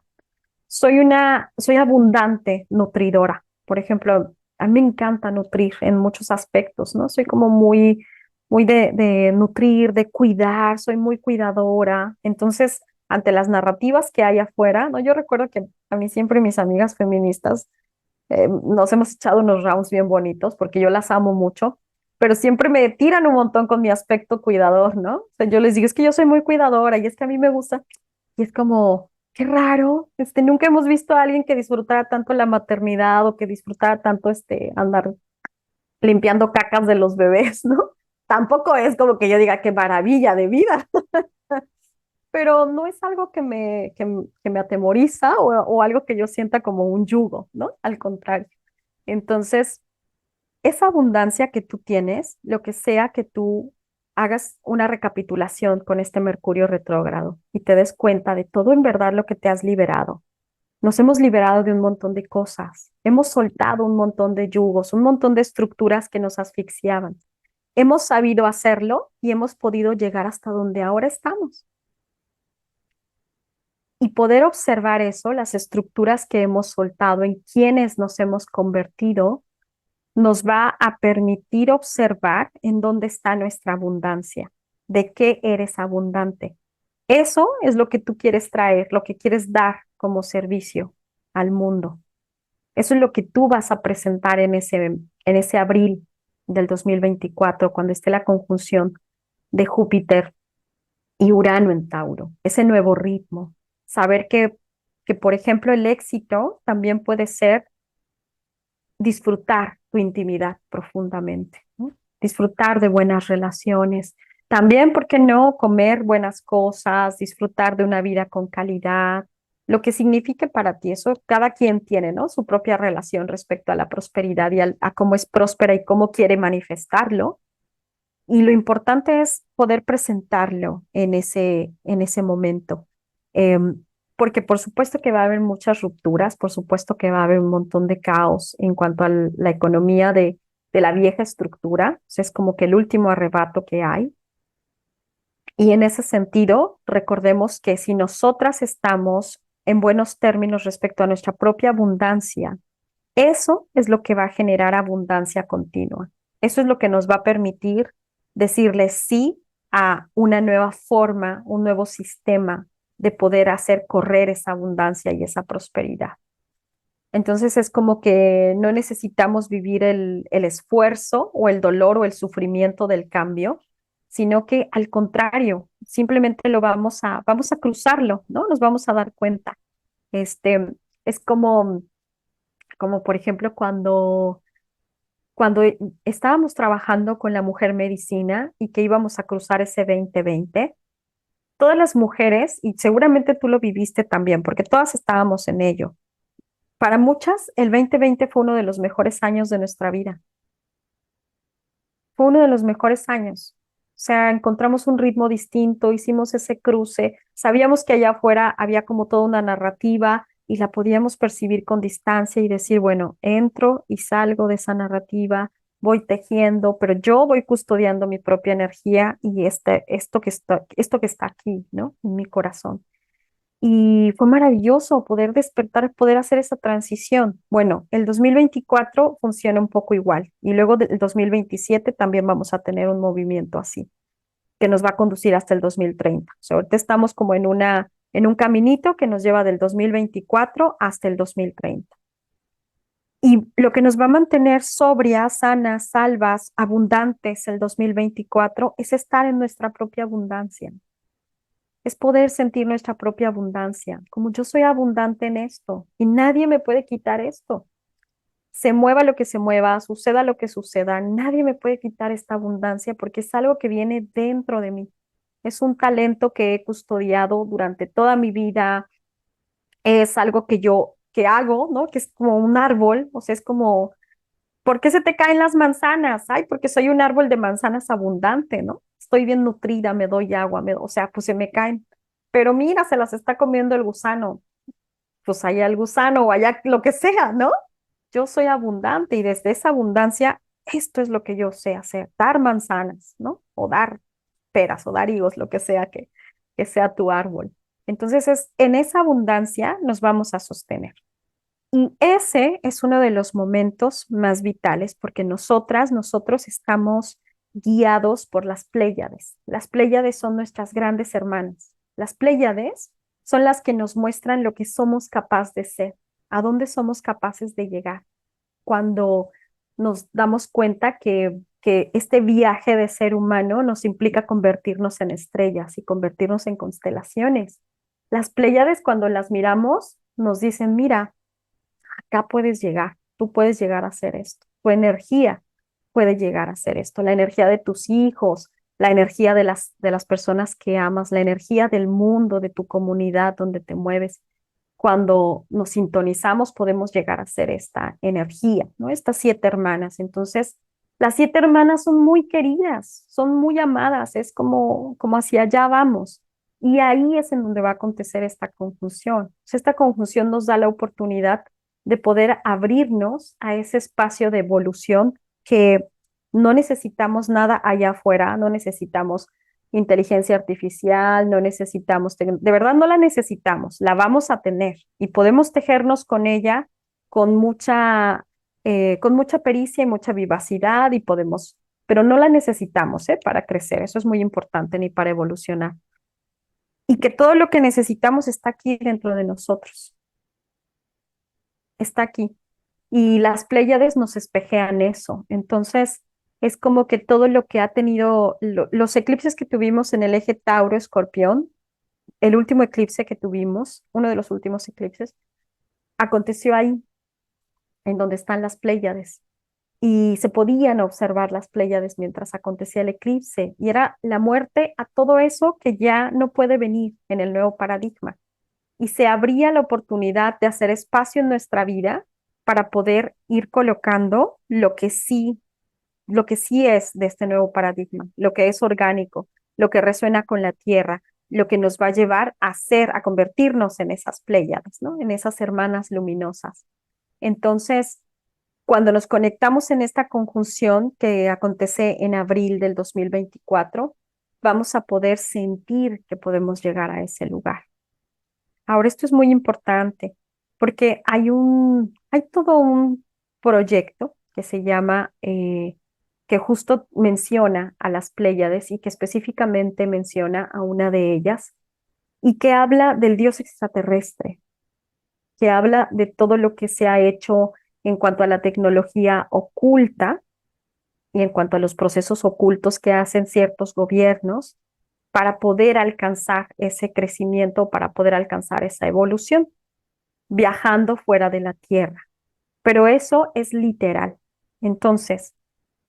S1: Soy abundante nutridora. Por ejemplo, a mí me encanta nutrir en muchos aspectos, ¿no? Soy como muy de nutrir, de cuidar, soy muy cuidadora. Entonces, ante las narrativas que hay afuera, ¿no? Yo recuerdo que a mí siempre mis amigas feministas nos hemos echado unos rounds bien bonitos porque yo las amo mucho, pero siempre me tiran un montón con mi aspecto cuidador, ¿no? O sea, yo les digo, es que yo soy muy cuidadora y es que a mí me gusta. Y es como, qué raro, nunca hemos visto a alguien que disfrutara tanto la maternidad o que disfrutara tanto andar limpiando cacas de los bebés, ¿no? Tampoco es como que yo diga qué maravilla de vida, pero no es algo que me atemoriza o algo que yo sienta como un yugo, ¿no? Al contrario. Entonces, esa abundancia que tú tienes, lo que sea que tú hagas una recapitulación con este Mercurio retrógrado y te des cuenta de todo en verdad lo que te has liberado, Nos hemos liberado de un montón de cosas, hemos soltado un montón de yugos, un montón de estructuras que nos asfixiaban. Hemos sabido hacerlo y hemos podido llegar hasta donde ahora estamos. Y poder observar eso, las estructuras que hemos soltado, en quienes nos hemos convertido, nos va a permitir observar en dónde está nuestra abundancia, de qué eres abundante. Eso es lo que tú quieres traer, lo que quieres dar como servicio al mundo. Eso es lo que tú vas a presentar en ese abril del 2024, cuando esté la conjunción de Júpiter y Urano en Tauro, ese nuevo ritmo. Saber que, por ejemplo, el éxito también puede ser disfrutar tu intimidad profundamente, ¿no? Disfrutar de buenas relaciones. También, ¿por qué no? Comer buenas cosas, disfrutar de una vida con calidad, lo que signifique para ti. Eso cada quien tiene, ¿no? Su propia relación respecto a la prosperidad y a cómo es próspera y cómo quiere manifestarlo. Y lo importante es poder presentarlo en ese momento. Em, Porque por supuesto que va a haber muchas rupturas, por supuesto que va a haber un montón de caos en cuanto a la economía de la vieja estructura. O sea, es como que el último arrebato que hay. Y en ese sentido, recordemos que si nosotras estamos en buenos términos respecto a nuestra propia abundancia, eso es lo que va a generar abundancia continua. Eso es lo que nos va a permitir decirle sí a una nueva forma, un nuevo sistema de poder hacer correr esa abundancia y esa prosperidad. Entonces es como que no necesitamos vivir el esfuerzo o el dolor o el sufrimiento del cambio, sino que al contrario, simplemente vamos a cruzarlo, ¿no? Nos vamos a dar cuenta. Este, es como por ejemplo cuando estábamos trabajando con la mujer medicina y que íbamos a cruzar ese 2020, todas las mujeres, y seguramente tú lo viviste también, porque todas estábamos en ello. Para muchas, el 2020 fue uno de los mejores años de nuestra vida. Fue uno de los mejores años. O sea, encontramos un ritmo distinto, hicimos ese cruce, sabíamos que allá afuera había como toda una narrativa y la podíamos percibir con distancia y decir, bueno, entro y salgo de esa narrativa, voy tejiendo, pero yo voy custodiando mi propia energía y esto que está aquí, ¿no? En mi corazón. Y fue maravilloso poder despertar, poder hacer esa transición. Bueno, el 2024 funciona un poco igual y luego del 2027 también vamos a tener un movimiento así, que nos va a conducir hasta el 2030. O sea, ahorita estamos como en un caminito que nos lleva del 2024 hasta el 2030. Y lo que nos va a mantener sobrias, sanas, salvas, abundantes el 2024 es estar en nuestra propia abundancia, es poder sentir nuestra propia abundancia, como yo soy abundante en esto y nadie me puede quitar esto. Se mueva lo que se mueva, suceda lo que suceda, nadie me puede quitar esta abundancia porque es algo que viene dentro de mí. Es un talento que he custodiado durante toda mi vida, es algo que hago, ¿no? Que es como un árbol, o sea, es como, ¿por qué se te caen las manzanas? Ay, porque soy un árbol de manzanas abundante, ¿no? Estoy bien nutrida, me doy agua, o sea, pues se me caen. Pero mira, se las está comiendo el gusano. Pues allá el gusano o allá lo que sea, ¿no? Yo soy abundante y desde esa abundancia, esto es lo que yo sé hacer, dar manzanas, ¿no? O dar peras o dar higos, lo que sea que sea tu árbol. Entonces, en esa abundancia nos vamos a sostener. Y ese es uno de los momentos más vitales porque nosotros estamos guiados por las Pléyades. Las Pléyades son nuestras grandes hermanas. Las Pléyades son las que nos muestran lo que somos capaces de ser, a dónde somos capaces de llegar. Cuando nos damos cuenta que este viaje de ser humano nos implica convertirnos en estrellas y convertirnos en constelaciones. Las Pléyades, cuando las miramos, nos dicen, mira, acá puedes llegar, tú puedes llegar a hacer esto, tu energía puede llegar a hacer esto, la energía de tus hijos, la energía de las personas que amas, la energía del mundo, de tu comunidad donde te mueves. Cuando nos sintonizamos podemos llegar a ser esta energía, ¿no? Estas 7 hermanas. Entonces, las 7 hermanas son muy queridas, son muy amadas, es como hacia allá vamos. Y ahí es en donde va a acontecer esta conjunción. O sea, esta conjunción nos da la oportunidad de poder abrirnos a ese espacio de evolución que no necesitamos nada allá afuera, no necesitamos inteligencia artificial, no necesitamos, de verdad no la necesitamos, la vamos a tener y podemos tejernos con ella con con mucha pericia y mucha vivacidad y podemos, pero no la necesitamos, para crecer, eso es muy importante, ni para evolucionar. Y que todo lo que necesitamos está aquí dentro de nosotros, está aquí. Y las Pléyades nos espejean eso. Entonces, es como que todo lo que ha tenido, los eclipses que tuvimos en el eje Tauro-Escorpión, el último eclipse que tuvimos, uno de los últimos eclipses, aconteció ahí, en donde están las Pléyades. Y se podían observar las Pléyades mientras acontecía el eclipse. Y era la muerte a todo eso que ya no puede venir en el nuevo paradigma. Y se abría la oportunidad de hacer espacio en nuestra vida para poder ir colocando lo que sí es de este nuevo paradigma, lo que es orgánico, lo que resuena con la tierra, lo que nos va a llevar a ser, a convertirnos en esas Pléyades, ¿no? En esas hermanas luminosas. Entonces, cuando nos conectamos en esta conjunción que acontece en abril del 2024, vamos a poder sentir que podemos llegar a ese lugar. Ahora, esto es muy importante porque hay todo un proyecto que se llama, que justo menciona a las Pléyades y que específicamente menciona a una de ellas y que habla del dios extraterrestre, que habla de todo lo que se ha hecho en cuanto a la tecnología oculta y en cuanto a los procesos ocultos que hacen ciertos gobiernos para poder alcanzar ese crecimiento, para poder alcanzar esa evolución, viajando fuera de la Tierra. Pero eso es literal. Entonces,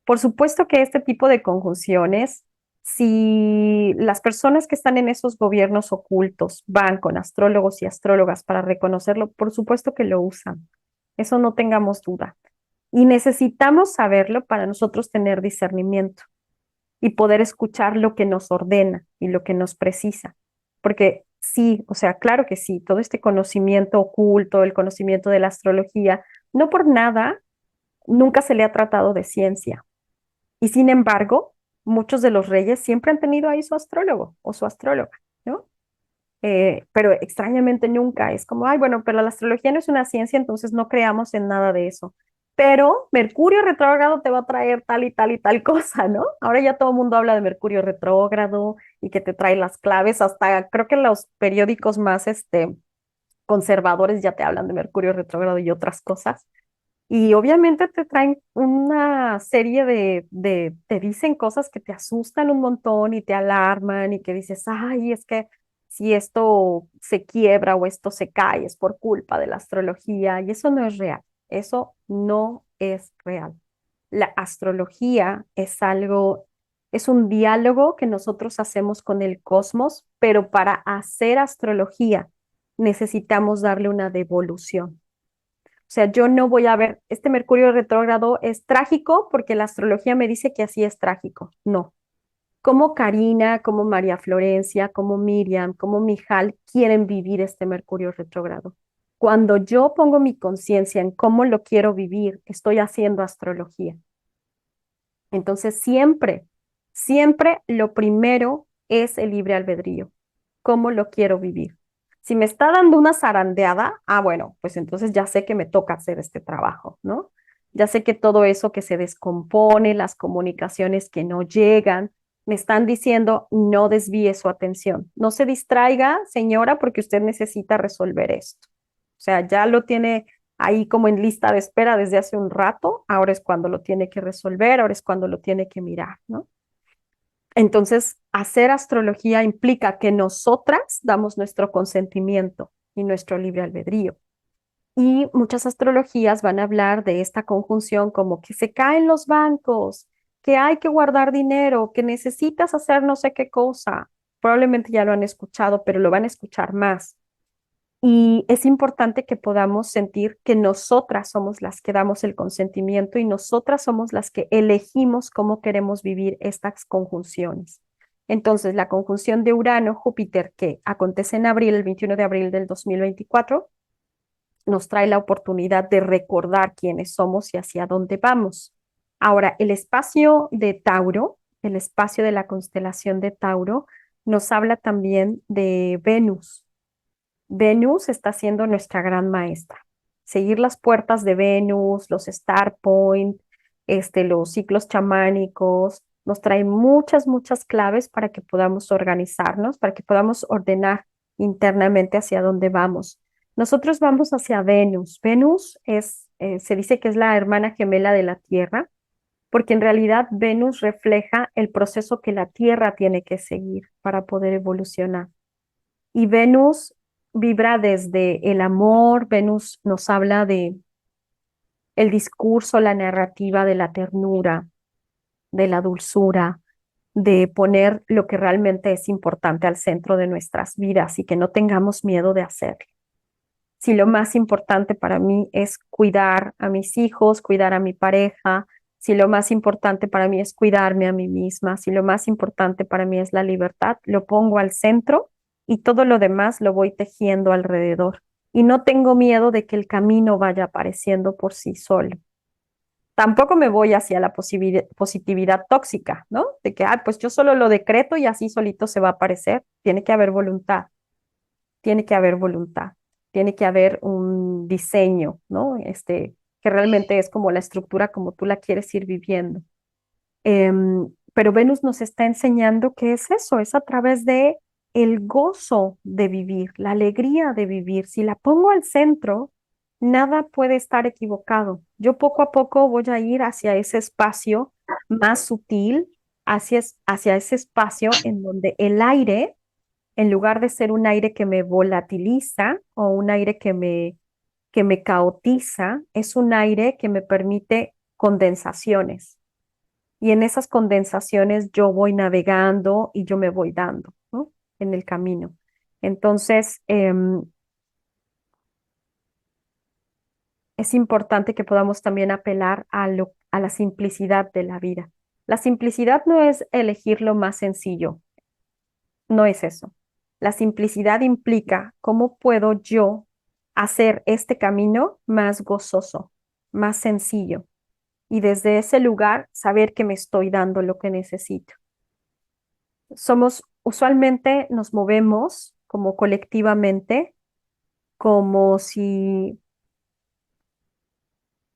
S1: por supuesto que este tipo de conjunciones, si las personas que están en esos gobiernos ocultos van con astrólogos y astrólogas para reconocerlo, por supuesto que lo usan. Eso no tengamos duda. Y necesitamos saberlo para nosotros tener discernimiento y poder escuchar lo que nos ordena y lo que nos precisa. Porque sí, o sea, claro que sí, todo este conocimiento oculto, el conocimiento de la astrología, no por nada, nunca se le ha tratado de ciencia. Y sin embargo, muchos de los reyes siempre han tenido ahí su astrólogo o su astróloga, ¿no? Pero extrañamente nunca es como, ay, bueno, pero la astrología no es una ciencia, entonces no creamos en nada de eso. Pero Mercurio retrógrado te va a traer tal y tal y tal cosa, ¿no? Ahora ya todo el mundo habla de Mercurio retrógrado y que te trae las claves, hasta creo que los periódicos más conservadores ya te hablan de Mercurio retrógrado y otras cosas. Y obviamente te traen una serie te dicen cosas que te asustan un montón y te alarman y que dices, ay, es que si esto se quiebra o esto se cae es por culpa de la astrología y eso no es real, eso no es real. La astrología es algo, es un diálogo que nosotros hacemos con el cosmos, pero para hacer astrología necesitamos darle una devolución. O sea, yo no voy a ver, este Mercurio retrógrado es trágico porque la astrología me dice que así es trágico. No. Como Karina, como María Florencia, como Miriam, como Mijal quieren vivir este Mercurio retrógrado. Cuando yo pongo mi conciencia en cómo lo quiero vivir, estoy haciendo astrología. Entonces, siempre lo primero es el libre albedrío. ¿Cómo lo quiero vivir? Si me está dando una zarandeada, bueno, pues entonces ya sé que me toca hacer este trabajo, ¿no? Ya sé que todo eso que se descompone, las comunicaciones que no llegan, me están diciendo no desvíe su atención. No se distraiga, señora, porque usted necesita resolver esto. O sea, ya lo tiene ahí como en lista de espera desde hace un rato, ahora es cuando lo tiene que resolver, ahora es cuando lo tiene que mirar, ¿no? Entonces, hacer astrología implica que nosotras damos nuestro consentimiento y nuestro libre albedrío. Y muchas astrologías van a hablar de esta conjunción como que se caen los bancos, que hay que guardar dinero, que necesitas hacer no sé qué cosa. Probablemente ya lo han escuchado, pero lo van a escuchar más. Y es importante que podamos sentir que nosotras somos las que damos el consentimiento y nosotras somos las que elegimos cómo queremos vivir estas conjunciones. Entonces, la conjunción de Urano-Júpiter que acontece en abril, el 21 de abril del 2024, nos trae la oportunidad de recordar quiénes somos y hacia dónde vamos. Ahora, el espacio de Tauro, el espacio de la constelación de Tauro, nos habla también de Venus. Venus está siendo nuestra gran maestra. Seguir las puertas de Venus, los Star Point, los ciclos chamánicos, nos trae muchas, muchas claves para que podamos organizarnos, para que podamos ordenar internamente hacia dónde vamos. Nosotros vamos hacia Venus. Venus se dice que es la hermana gemela de la Tierra, porque en realidad Venus refleja el proceso que la Tierra tiene que seguir para poder evolucionar. Y Venus vibra desde el amor, Venus nos habla de el discurso, la narrativa de la ternura, de la dulzura, de poner lo que realmente es importante al centro de nuestras vidas y que no tengamos miedo de hacerlo. Si lo más importante para mí es cuidar a mis hijos, cuidar a mi pareja, si lo más importante para mí es cuidarme a mí misma, si lo más importante para mí es la libertad, lo pongo al centro y todo lo demás lo voy tejiendo alrededor. Y no tengo miedo de que el camino vaya apareciendo por sí solo. Tampoco me voy hacia la positividad tóxica, ¿no? De que, pues yo solo lo decreto y así solito se va a aparecer. Tiene que haber voluntad, tiene que haber voluntad, tiene que haber un diseño, ¿no? Que realmente es como la estructura como tú la quieres ir viviendo. Pero Venus nos está enseñando que es eso, es a través de el gozo de vivir, la alegría de vivir. Si la pongo al centro, nada puede estar equivocado. Yo poco a poco voy a ir hacia ese espacio más sutil, hacia ese espacio en donde el aire, en lugar de ser un aire que me volatiliza o un aire que me caotiza, es un aire que me permite condensaciones. Y en esas condensaciones yo voy navegando y yo me voy dando, ¿no? En el camino. Entonces, es importante que podamos también apelar a la simplicidad de la vida. La simplicidad no es elegir lo más sencillo, no es eso. La simplicidad implica cómo puedo yo hacer este camino más gozoso, más sencillo, y desde ese lugar saber que me estoy dando lo que necesito. Usualmente nos movemos como colectivamente, como si,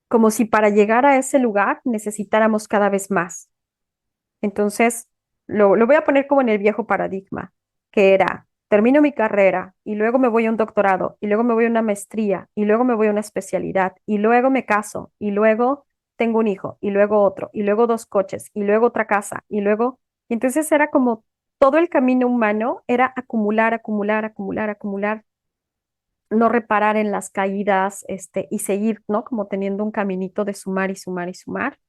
S1: como si para llegar a ese lugar necesitáramos cada vez más. Entonces, lo voy a poner como en el viejo paradigma, que era, termino mi carrera y luego me voy a un doctorado y luego me voy a una maestría y luego me voy a una especialidad y luego me caso y luego tengo un hijo y luego otro y luego dos coches y luego otra casa y luego, y entonces era como todo el camino humano era acumular, acumular, acumular, acumular, no reparar en las caídas, y seguir, ¿no? Como teniendo un caminito de sumar y sumar y sumar.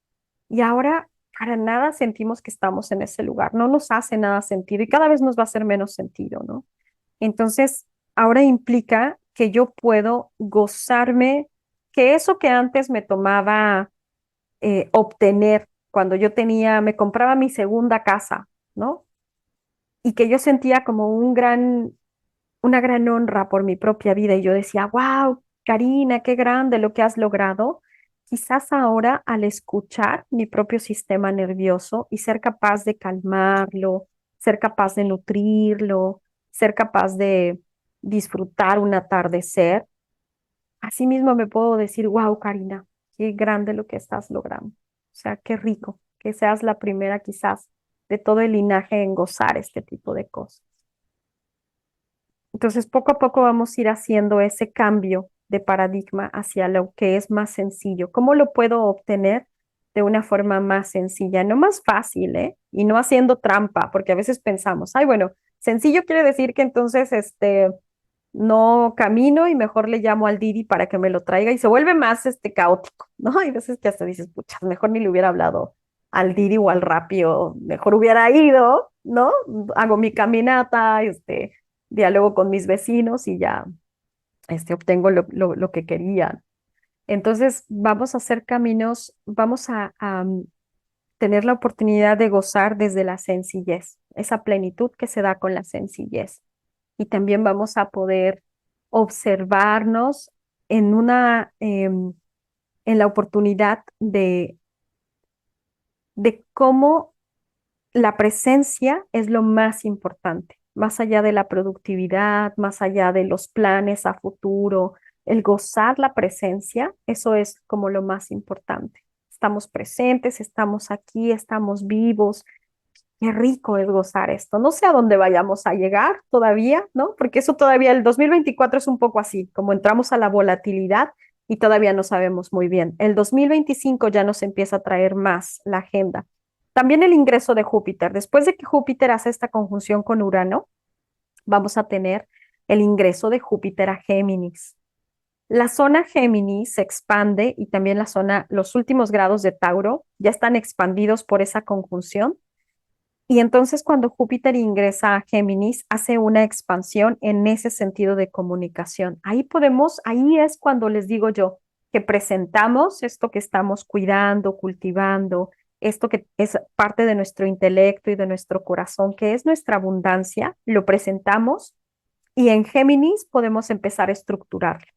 S1: Y ahora para nada sentimos que estamos en ese lugar, no nos hace nada sentido y cada vez nos va a hacer menos sentido, ¿no? Entonces, ahora implica que yo puedo gozarme, que eso que antes me tomaba obtener cuando yo me compraba mi segunda casa, ¿no? Y que yo sentía como una gran honra por mi propia vida y yo decía, wow, Karina, qué grande lo que has logrado. Quizás ahora al escuchar mi propio sistema nervioso y ser capaz de calmarlo, ser capaz de nutrirlo, ser capaz de disfrutar un atardecer, así mismo me puedo decir, wow, Karina, qué grande lo que estás logrando. O sea, qué rico que seas la primera quizás de todo el linaje en gozar este tipo de cosas. Entonces, poco a poco vamos a ir haciendo ese cambio de paradigma hacia lo que es más sencillo. ¿Cómo lo puedo obtener de una forma más sencilla? No más fácil, ¿eh? Y no haciendo trampa, porque a veces pensamos, ay, bueno, sencillo quiere decir que entonces, no camino y mejor le llamo al Didi para que me lo traiga y se vuelve más, caótico, ¿no? Hay veces que hasta dices, pucha, mejor ni le hubiera hablado al Didi o al Rappi, o mejor hubiera ido, ¿no? Hago mi caminata, diálogo con mis vecinos y ya obtengo lo que quería. Entonces vamos a hacer caminos, vamos a tener la oportunidad de gozar desde la sencillez, esa plenitud que se da con la sencillez. Y también vamos a poder observarnos en en la oportunidad de cómo la presencia es lo más importante, más allá de la productividad, más allá de los planes a futuro, el gozar la presencia, eso es como lo más importante. Estamos presentes, estamos aquí, estamos vivos. Qué rico es gozar esto. No sé a dónde vayamos a llegar todavía, ¿no? Porque eso todavía, el 2024 es un poco así, como entramos a la volatilidad y todavía no sabemos muy bien. El 2025 ya nos empieza a traer más la agenda. También el ingreso de Júpiter. Después de que Júpiter hace esta conjunción con Urano, vamos a tener el ingreso de Júpiter a Géminis. La zona Géminis se expande y también la zona, los últimos grados de Tauro ya están expandidos por esa conjunción. Y entonces cuando Júpiter ingresa a Géminis, hace una expansión en ese sentido de comunicación. Ahí es cuando les digo yo que presentamos esto que estamos cuidando, cultivando, esto que es parte de nuestro intelecto y de nuestro corazón, que es nuestra abundancia, lo presentamos y en Géminis podemos empezar a estructurarlo.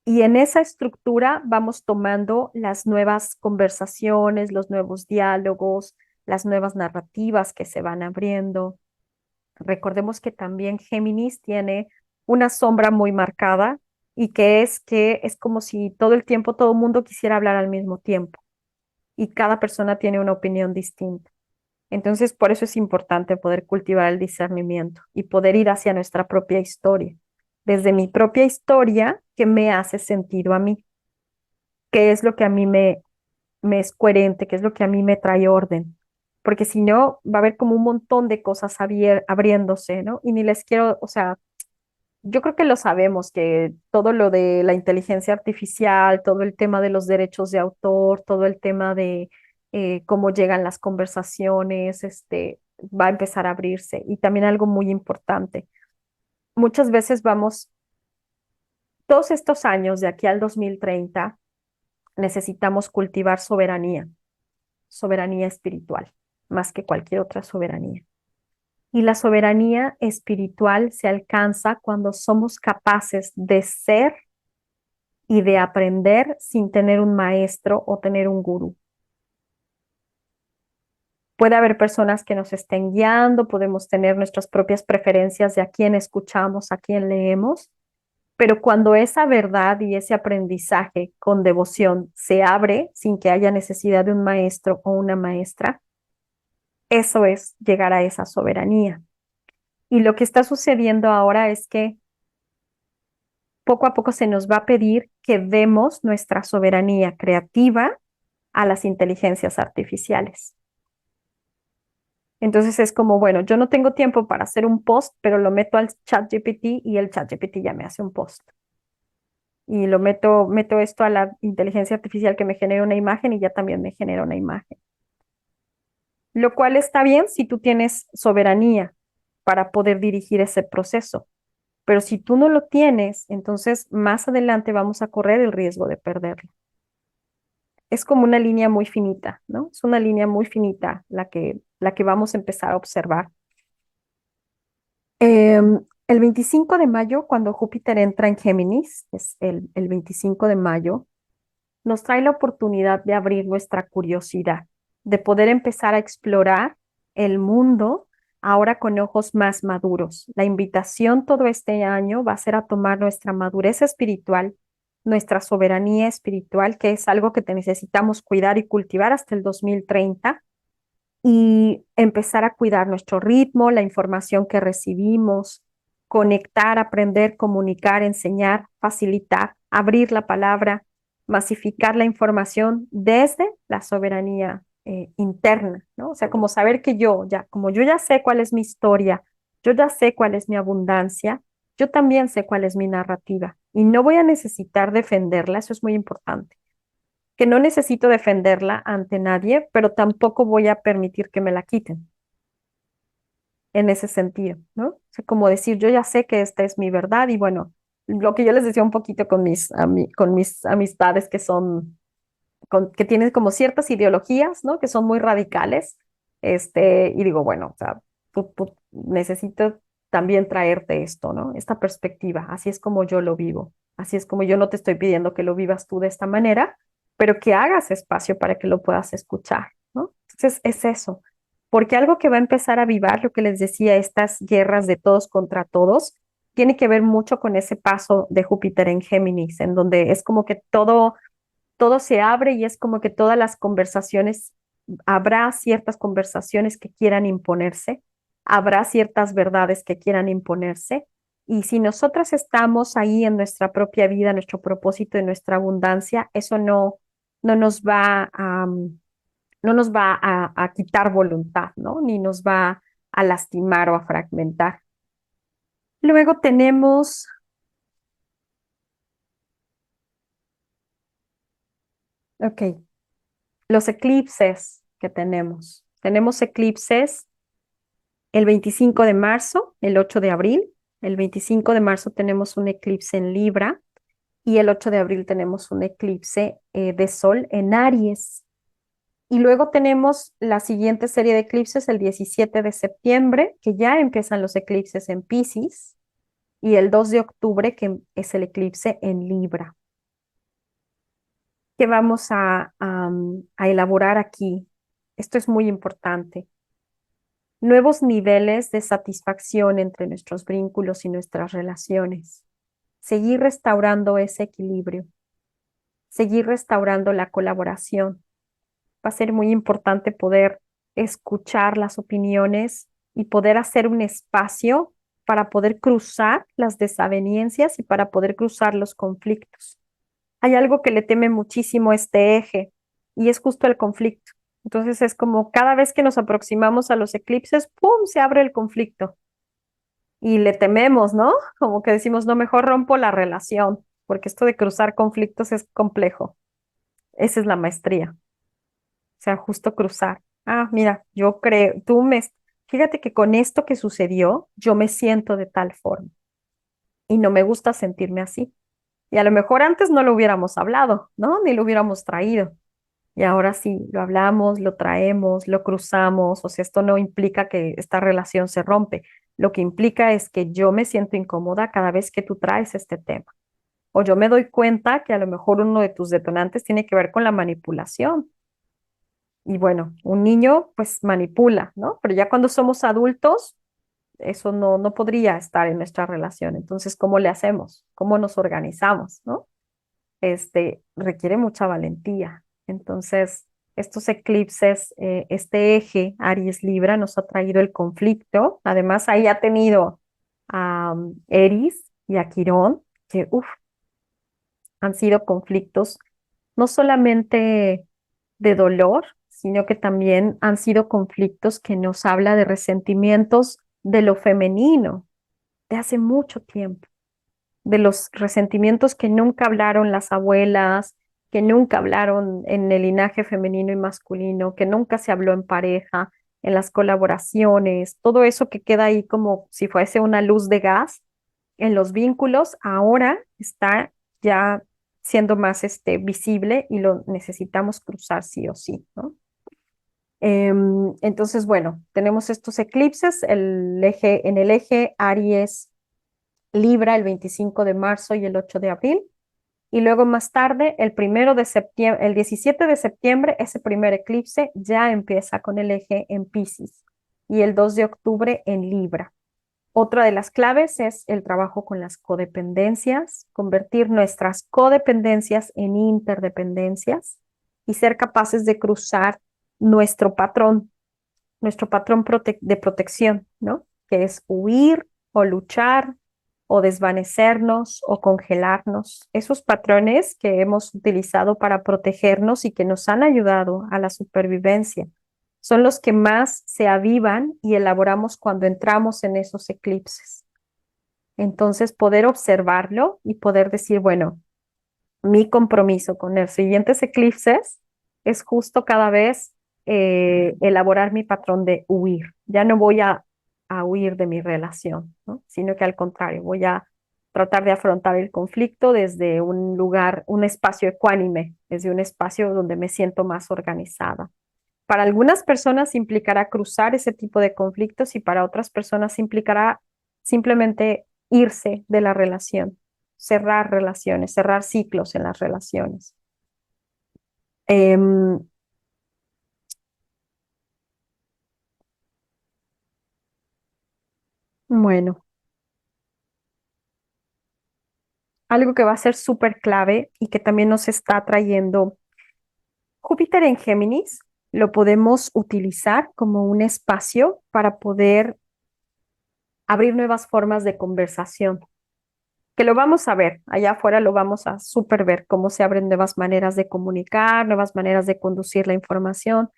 S1: Y en esa estructura vamos tomando las nuevas conversaciones, los nuevos diálogos, las nuevas narrativas que se van abriendo. Recordemos que también Géminis tiene una sombra muy marcada y que es como si todo el tiempo todo el mundo quisiera hablar al mismo tiempo y cada persona tiene una opinión distinta. Entonces, por eso es importante poder cultivar el discernimiento y poder ir hacia nuestra propia historia. Desde mi propia historia, ¿qué me hace sentido a mí? ¿Qué es lo que a me es coherente? ¿Qué es lo que a mí me trae orden? Porque si no, va a haber como un montón de cosas abriéndose, ¿no? Y ni les quiero, o sea, yo creo que lo sabemos, que todo lo de la inteligencia artificial, todo el tema de los derechos de autor, todo el tema de cómo llegan las conversaciones, va a empezar a abrirse. Y también algo muy importante, muchas veces todos estos años de aquí al 2030, necesitamos cultivar soberanía, soberanía espiritual, más que cualquier otra soberanía. Y la soberanía espiritual se alcanza cuando somos capaces de ser y de aprender sin tener un maestro o tener un gurú. Puede haber personas que nos estén guiando, podemos tener nuestras propias preferencias de a quién escuchamos, a quién leemos, pero cuando esa verdad y ese aprendizaje con devoción se abre sin que haya necesidad de un maestro o una maestra, eso es llegar a esa soberanía. Y lo que está sucediendo ahora es que poco a poco se nos va a pedir que demos nuestra soberanía creativa a las inteligencias artificiales. Entonces es como, bueno, yo no tengo tiempo para hacer un post, pero lo meto al chat GPT y el chat GPT ya me hace un post. Y meto esto a la inteligencia artificial que me genera una imagen y ya también me genera una imagen. Lo cual está bien si tú tienes soberanía para poder dirigir ese proceso. Pero si tú no lo tienes, entonces más adelante vamos a correr el riesgo de perderlo. Es como una línea muy finita, ¿no? Es una línea muy finita la que vamos a empezar a observar. El 25 de mayo, cuando Júpiter entra en Géminis, es el 25 de mayo, nos trae la oportunidad de abrir nuestra curiosidad, de poder empezar a explorar el mundo ahora con ojos más maduros. La invitación todo este año va a ser a tomar nuestra madurez espiritual, nuestra soberanía espiritual, que es algo que necesitamos cuidar y cultivar hasta el 2030, y empezar a cuidar nuestro ritmo, la información que recibimos, conectar, aprender, comunicar, enseñar, facilitar, abrir la palabra, masificar la información desde la soberanía interna, ¿no? O sea, como saber que como yo ya sé cuál es mi historia, yo ya sé cuál es mi abundancia, yo también sé cuál es mi narrativa y no voy a necesitar defenderla, eso es muy importante, que no necesito defenderla ante nadie, pero tampoco voy a permitir que me la quiten en ese sentido, ¿no? O sea, como decir, yo ya sé que esta es mi verdad y bueno, lo que yo les decía un poquito con con mis amistades que son que tienen como ciertas ideologías, ¿no? Que son muy radicales. Y digo, bueno, o sea, necesito también traerte esto, ¿no? Esta perspectiva. Así es como yo lo vivo. Así es como yo no te estoy pidiendo que lo vivas tú de esta manera, pero que hagas espacio para que lo puedas escuchar, ¿no? Entonces, es eso. Porque algo que va a empezar a avivar, lo que les decía, estas guerras de todos contra todos, tiene que ver mucho con ese paso de Júpiter en Géminis, en donde es como que todo se abre y es como que todas las conversaciones, habrá ciertas conversaciones que quieran imponerse, habrá ciertas verdades que quieran imponerse. Y si nosotras estamos ahí en nuestra propia vida, nuestro propósito y nuestra abundancia, eso no nos va no nos va a quitar voluntad, ¿no? Ni nos va a lastimar o a fragmentar. Luego tenemos, ok, los eclipses que tenemos. Tenemos eclipses el 25 de marzo, el 8 de abril. El 25 de marzo tenemos un eclipse en Libra y el 8 de abril tenemos un eclipse de Sol en Aries. Y luego tenemos la siguiente serie de eclipses el 17 de septiembre, que ya empiezan los eclipses en Piscis, y el 2 de octubre, que es el eclipse en Libra. ¿Qué vamos a elaborar aquí? Esto es muy importante. Nuevos niveles de satisfacción entre nuestros vínculos y nuestras relaciones. Seguir restaurando ese equilibrio. Seguir restaurando la colaboración. Va a ser muy importante poder escuchar las opiniones y poder hacer un espacio para poder cruzar las desavenencias y para poder cruzar los conflictos. Hay algo que le teme muchísimo a este eje y es justo el conflicto. Entonces es como cada vez que nos aproximamos a los eclipses, ¡pum!, se abre el conflicto y le tememos, ¿no? Como que decimos, no, mejor rompo la relación, porque esto de cruzar conflictos es complejo. Esa es la maestría, o sea, justo cruzar. Ah, mira, yo creo, fíjate que con esto que sucedió, yo me siento de tal forma y no me gusta sentirme así. Y a lo mejor antes no lo hubiéramos hablado, ¿no? Ni lo hubiéramos traído. Y ahora sí, lo hablamos, lo traemos, lo cruzamos. O sea, esto no implica que esta relación se rompe. Lo que implica es que yo me siento incómoda cada vez que tú traes este tema. O yo me doy cuenta que a lo mejor uno de tus detonantes tiene que ver con la manipulación. Y bueno, un niño pues manipula, ¿no? Pero ya cuando somos adultos, eso no podría estar en nuestra relación. Entonces, ¿cómo le hacemos? ¿Cómo nos organizamos, ¿no? Requiere mucha valentía. Entonces, estos eclipses, este eje Aries-Libra nos ha traído el conflicto. Además, ahí ha tenido a Eris y a Quirón, que han sido conflictos no solamente de dolor, sino que también han sido conflictos que nos habla de resentimientos de lo femenino, de hace mucho tiempo, de los resentimientos que nunca hablaron las abuelas, que nunca hablaron en el linaje femenino y masculino, que nunca se habló en pareja, en las colaboraciones, todo eso que queda ahí como si fuese una luz de gas en los vínculos, ahora está ya siendo más visible y lo necesitamos cruzar sí o sí, ¿no? Entonces, bueno, tenemos estos eclipses, en el eje Aries Libra el 25 de marzo y el 8 de abril. Y luego más tarde, el 1 de septiembre, el 17 de septiembre, ese primer eclipse ya empieza con el eje en Piscis y el 2 de octubre en Libra. Otra de las claves es el trabajo con las codependencias, convertir nuestras codependencias en interdependencias y ser capaces de cruzar nuestro patrón, de protección, ¿no? Que es huir o luchar o desvanecernos o congelarnos. Esos patrones que hemos utilizado para protegernos y que nos han ayudado a la supervivencia son los que más se avivan y elaboramos cuando entramos en esos eclipses. Entonces, poder observarlo y poder decir, bueno, mi compromiso con los siguientes eclipses es justo cada vez elaborar mi patrón de huir. Ya no voy a huir de mi relación, ¿no? Sino que al contrario, voy a tratar de afrontar el conflicto desde un lugar, un espacio ecuánime, desde un espacio donde me siento más organizada. Para algunas personas implicará cruzar ese tipo de conflictos y para otras personas implicará simplemente irse de la relación, cerrar relaciones, cerrar ciclos en las relaciones. Em, bueno, algo que va a ser súper clave y que también nos está trayendo Júpiter en Géminis, lo podemos utilizar como un espacio para poder abrir nuevas formas de conversación, que lo vamos a ver, allá afuera lo vamos a súper ver, cómo se abren nuevas maneras de comunicar, nuevas maneras de conducir la información.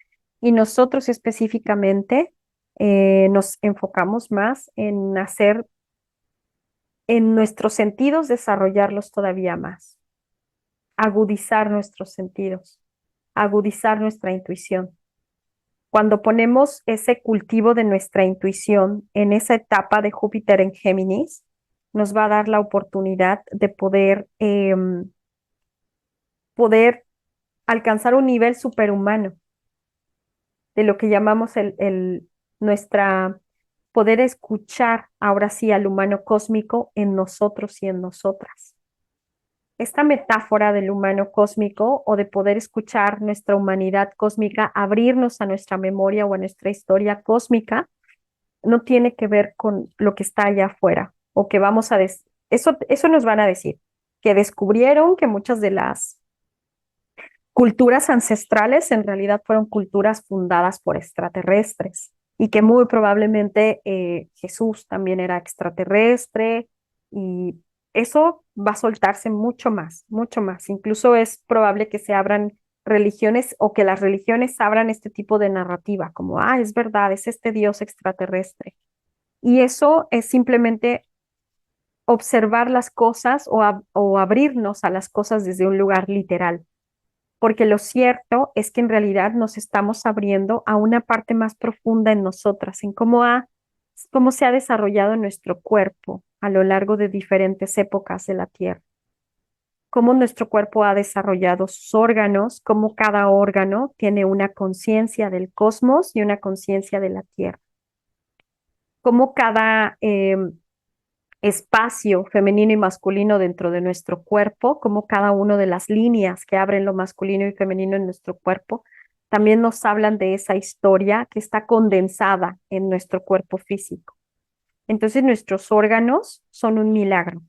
S1: Y nosotros específicamente nos enfocamos más en hacer, en nuestros sentidos, desarrollarlos todavía más, agudizar nuestros sentidos, agudizar nuestra intuición. Cuando ponemos ese cultivo de nuestra intuición en esa etapa de Júpiter en Géminis, nos va a dar la oportunidad de poder alcanzar un nivel superhumano de lo que llamamos nuestra poder escuchar ahora sí al humano cósmico en nosotros y en nosotras. Esta metáfora del humano cósmico o de poder escuchar nuestra humanidad cósmica, abrirnos a nuestra memoria o a nuestra historia cósmica, no tiene que ver con lo que está allá afuera o que vamos a eso nos van a decir, que descubrieron que muchas de las culturas ancestrales en realidad fueron culturas fundadas por extraterrestres y que muy probablemente Jesús también era extraterrestre y eso va a soltarse mucho más, mucho más. Incluso es probable que se abran religiones o que las religiones abran este tipo de narrativa, como, ah, es verdad, es este Dios extraterrestre. Y eso es simplemente observar las cosas o abrirnos a las cosas desde un lugar literal, porque lo cierto es que en realidad nos estamos abriendo a una parte más profunda en nosotras, en cómo se ha desarrollado nuestro cuerpo a lo largo de diferentes épocas de la Tierra, cómo nuestro cuerpo ha desarrollado sus órganos, cómo cada órgano tiene una conciencia del cosmos y una conciencia de la Tierra, cómo cada espacio femenino y masculino dentro de nuestro cuerpo, como cada una de las líneas que abren lo masculino y femenino en nuestro cuerpo, también nos hablan de esa historia que está condensada en nuestro cuerpo físico. Entonces nuestros órganos son un milagro.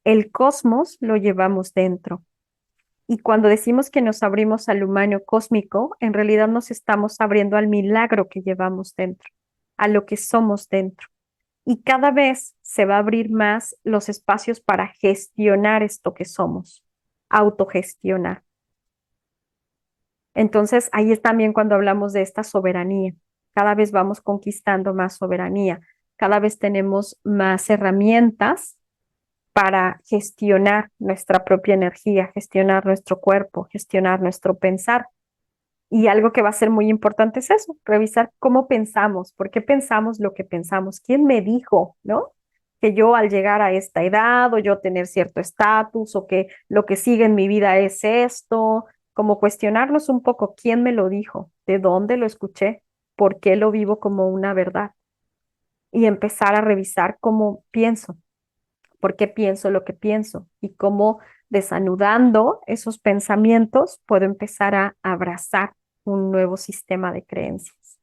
S1: El cosmos lo llevamos dentro. Y cuando decimos que nos abrimos al humano cósmico, en realidad nos estamos abriendo al milagro que llevamos dentro, a lo que somos dentro y cada vez se va a abrir más los espacios para gestionar esto que somos, autogestionar. Entonces, ahí es también cuando hablamos de esta soberanía. Cada vez vamos conquistando más soberanía, cada vez tenemos más herramientas para gestionar nuestra propia energía, gestionar nuestro cuerpo, gestionar nuestro pensar. Y algo que va a ser muy importante es eso, revisar cómo pensamos, por qué pensamos lo que pensamos, quién me dijo, ¿no? Que yo al llegar a esta edad o yo tener cierto estatus o que lo que sigue en mi vida es esto, como cuestionarnos un poco quién me lo dijo, de dónde lo escuché, por qué lo vivo como una verdad y empezar a revisar cómo pienso, por qué pienso lo que pienso y cómo desanudando esos pensamientos puedo empezar a abrazar un nuevo sistema de creencias.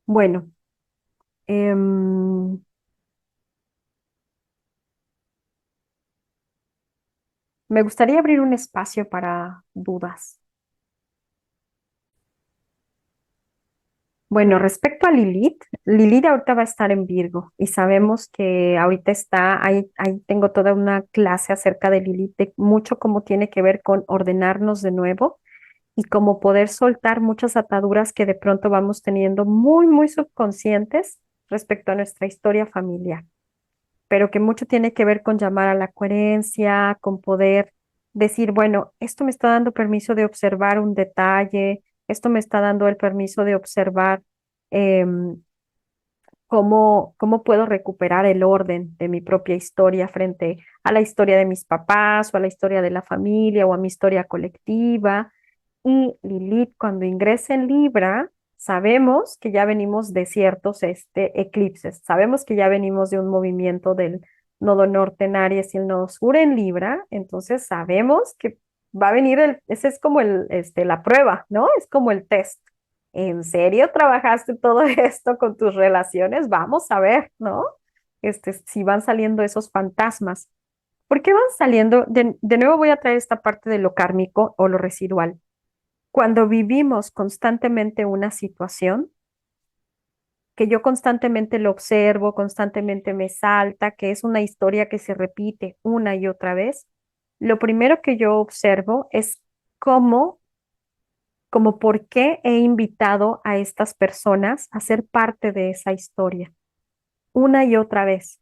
S1: Bueno, em, me gustaría abrir un espacio para dudas. Bueno, respecto a Lilith, Lilith ahorita va a estar en Virgo y sabemos que ahorita está, ahí tengo toda una clase acerca de Lilith, de mucho cómo tiene que ver con ordenarnos de nuevo y cómo poder soltar muchas ataduras que de pronto vamos teniendo muy, muy subconscientes respecto a nuestra historia familiar, pero que mucho tiene que ver con llamar a la coherencia, con poder decir, bueno, esto me está dando permiso de observar un detalle, esto me está dando el permiso de observar em, cómo puedo recuperar el orden de mi propia historia frente a la historia de mis papás o a la historia de la familia o a mi historia colectiva. Y Lilith, cuando ingresa en Libra, sabemos que ya venimos de ciertos eclipses, sabemos que ya venimos de un movimiento del nodo norte en Aries y el nodo sur en Libra, entonces sabemos que va a venir ese es como la prueba, ¿no? Es como el test. ¿En serio trabajaste todo esto con tus relaciones? Vamos a ver, ¿no? Si van saliendo esos fantasmas. ¿Por qué van saliendo? De nuevo voy a traer esta parte de lo kármico o lo residual. Cuando vivimos constantemente una situación, que yo constantemente lo observo, constantemente me salta, que es una historia que se repite una y otra vez, lo primero que yo observo es cómo, como por qué he invitado a estas personas a ser parte de esa historia una y otra vez.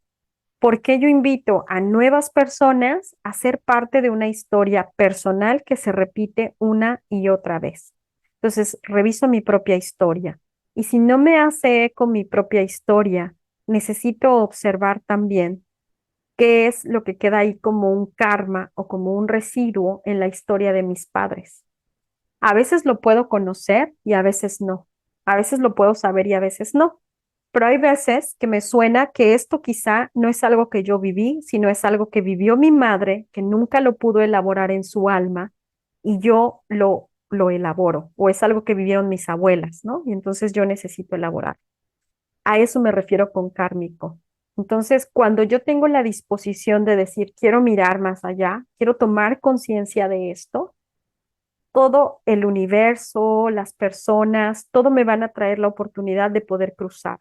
S1: ¿Por qué yo invito a nuevas personas a ser parte de una historia personal que se repite una y otra vez? Entonces, reviso mi propia historia. Y si no me hace eco mi propia historia, necesito observar también qué es lo que queda ahí como un karma o como un residuo en la historia de mis padres. A veces lo puedo conocer y a veces no. A veces lo puedo saber y a veces no. Pero hay veces que me suena que esto quizá no es algo que yo viví, sino es algo que vivió mi madre, que nunca lo pudo elaborar en su alma y yo lo elaboro, o es algo que vivieron mis abuelas, ¿no? Y entonces yo necesito elaborar. A eso me refiero con kármico. Entonces, cuando yo tengo la disposición de decir, quiero mirar más allá, quiero tomar conciencia de esto, todo el universo, las personas, todo me van a traer la oportunidad de poder cruzar.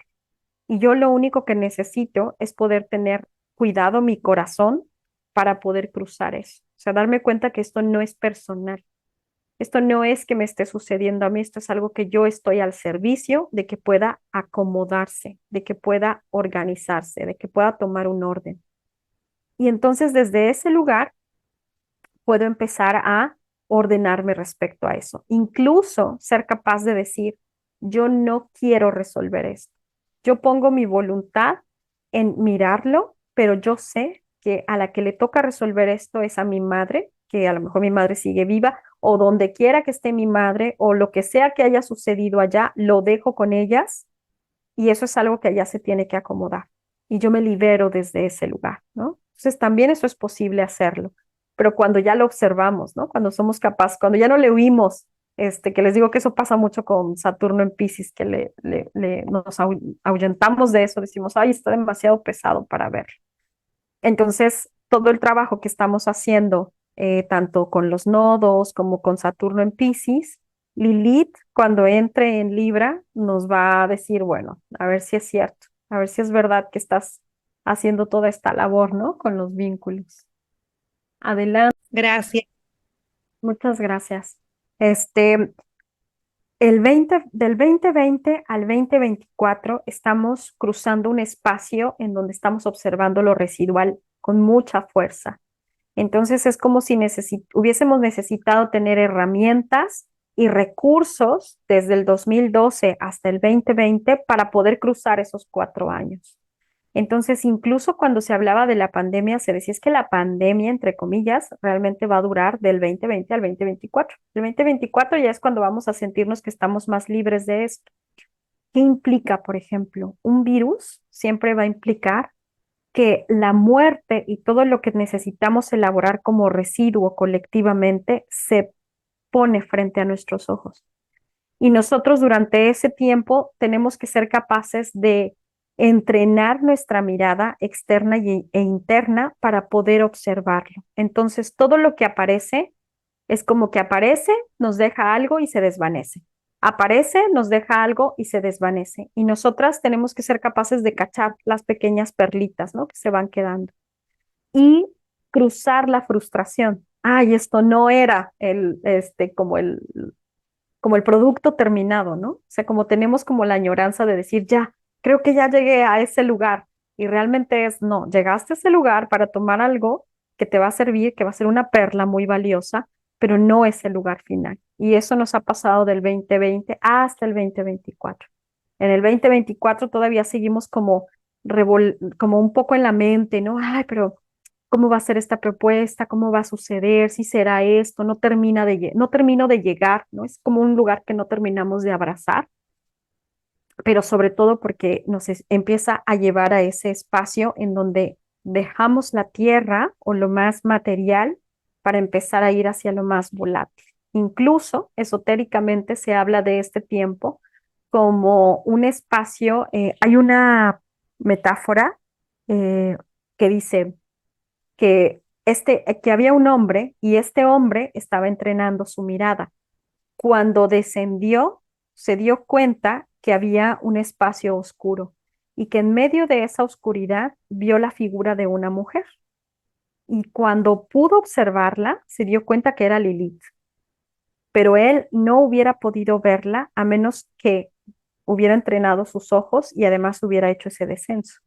S1: Y yo lo único que necesito es poder tener cuidado mi corazón para poder cruzar eso. O sea, darme cuenta que esto no es personal. Esto no es que me esté sucediendo a mí, esto es algo que yo estoy al servicio de que pueda acomodarse, de que pueda organizarse, de que pueda tomar un orden. Y entonces desde ese lugar puedo empezar a ordenarme respecto a eso. Incluso ser capaz de decir, yo no quiero resolver esto. Yo pongo mi voluntad en mirarlo, pero yo sé que a la que le toca resolver esto es a mi madre, que a lo mejor mi madre sigue viva, o donde quiera que esté mi madre, o lo que sea que haya sucedido allá, lo dejo con ellas y eso es algo que allá se tiene que acomodar. Y yo me libero desde ese lugar, ¿no? Entonces también eso es posible hacerlo, pero cuando ya lo observamos, ¿no? Cuando somos capaces, cuando ya no le huimos, que les digo que eso pasa mucho con Saturno en Piscis, que nos ahuyentamos de eso, decimos, ay, está demasiado pesado para ver. Entonces, todo el trabajo que estamos haciendo, tanto con los nodos como con Saturno en Piscis, Lilith, cuando entre en Libra, nos va a decir, bueno, a ver si es cierto, a ver si es verdad que estás haciendo toda esta labor, ¿no? Con los vínculos. Adelante,
S2: Gracias.
S1: muchas gracias. Del 2020 al 2024 estamos cruzando un espacio en donde estamos observando lo residual con mucha fuerza. Entonces es como si hubiésemos necesitado tener herramientas y recursos desde el 2012 hasta el 2020 para poder cruzar esos 4 años. Entonces, incluso cuando se hablaba de la pandemia, se decía es que la pandemia, entre comillas, realmente va a durar del 2020 al 2024. El 2024 ya es cuando vamos a sentirnos que estamos más libres de esto. ¿Qué implica, por ejemplo? Un virus siempre va a implicar que la muerte y todo lo que necesitamos elaborar como residuo colectivamente se pone frente a nuestros ojos. Y nosotros durante ese tiempo tenemos que ser capaces de entrenar nuestra mirada externa e interna para poder observarlo. Entonces, todo lo que aparece es como que aparece, nos deja algo y se desvanece. Aparece, nos deja algo y se desvanece. Y nosotras tenemos que ser capaces de cachar las pequeñas perlitas, ¿no? Que se van quedando. Y cruzar la frustración. Ay, esto no era como el producto terminado, ¿no? O sea, como tenemos como la añoranza de decir, ya, creo que ya llegué a ese lugar. Y realmente es, no, llegaste a ese lugar para tomar algo que te va a servir, que va a ser una perla muy valiosa, pero no es el lugar final. Y eso nos ha pasado del 2020 hasta el 2024. En el 2024 todavía seguimos como, como un poco en la mente, ¿no? Ay, pero ¿cómo va a ser esta propuesta? ¿Cómo va a suceder? ¿Si será esto? No termina no termino de llegar, ¿no? Es como un lugar que no terminamos de abrazar, pero sobre todo porque empieza a llevar a ese espacio en donde dejamos la tierra o lo más material para empezar a ir hacia lo más volátil. Incluso esotéricamente se habla de este tiempo como un espacio, hay una metáfora eh, que dice que había un hombre y este hombre estaba entrenando su mirada. Cuando descendió, se dio cuenta que había un espacio oscuro y que en medio de esa oscuridad vio la figura de una mujer. Y cuando pudo observarla, se dio cuenta que era Lilith, pero él no hubiera podido verla a menos que hubiera entrenado sus ojos y además hubiera hecho ese descenso.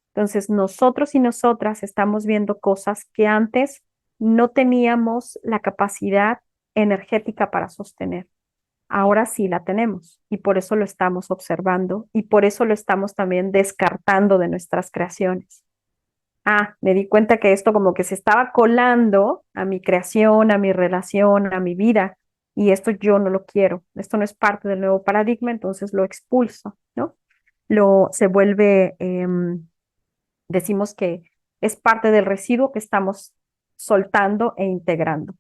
S1: Entonces, nosotros y nosotras estamos viendo cosas que antes no teníamos la capacidad energética para sostener. Ahora sí la tenemos y por eso lo estamos observando y por eso lo estamos también descartando de nuestras creaciones. Ah, me di cuenta que esto como que se estaba colando a mi creación, a mi relación, a mi vida y esto yo no lo quiero. Esto no es parte del nuevo paradigma, entonces lo expulso, ¿no? Se vuelve, decimos que es parte del residuo que estamos soltando e integrando.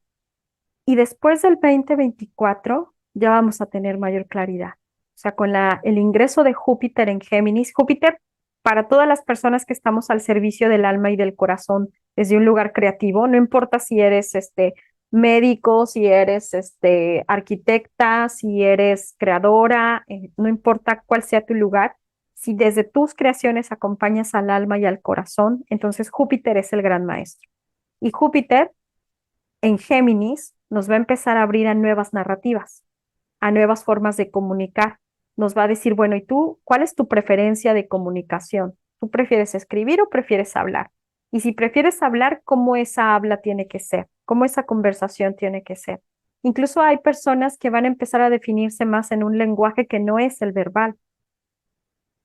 S1: Y después del 2024 ya vamos a tener mayor claridad. O sea, con el ingreso de Júpiter en Géminis, Júpiter, para todas las personas que estamos al servicio del alma y del corazón desde un lugar creativo, no importa si eres médico, si eres arquitecta, si eres creadora, no importa cuál sea tu lugar, si desde tus creaciones acompañas al alma y al corazón, entonces Júpiter es el gran maestro. Y Júpiter en Géminis nos va a empezar a abrir a nuevas narrativas, a nuevas formas de comunicar. Nos va a decir, bueno, ¿y tú cuál es tu preferencia de comunicación? ¿Tú prefieres escribir o prefieres hablar? Y si prefieres hablar, ¿cómo esa habla tiene que ser? ¿Cómo esa conversación tiene que ser? Incluso hay personas que van a empezar a definirse más en un lenguaje que no es el verbal,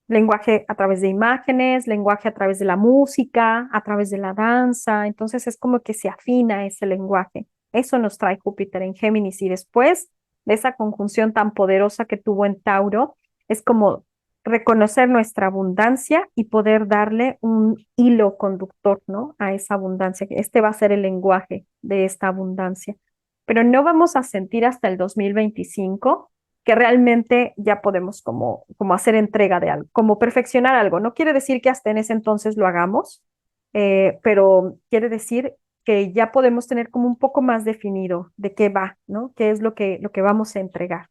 S1: lenguaje a través de imágenes, lenguaje a través de la música, a través de la danza. Entonces es como que se afina ese lenguaje. Eso nos trae Júpiter en Géminis y después de esa conjunción tan poderosa que tuvo en Tauro, es como reconocer nuestra abundancia y poder darle un hilo conductor, ¿no? A esa abundancia. Este va a ser el lenguaje de esta abundancia. Pero no vamos a sentir hasta el 2025 que realmente ya podemos como hacer entrega de algo, como perfeccionar algo. No quiere decir que hasta en ese entonces lo hagamos, pero quiere decir que ya podemos tener como un poco más definido de qué va, ¿no? ¿Qué es lo que vamos a entregar?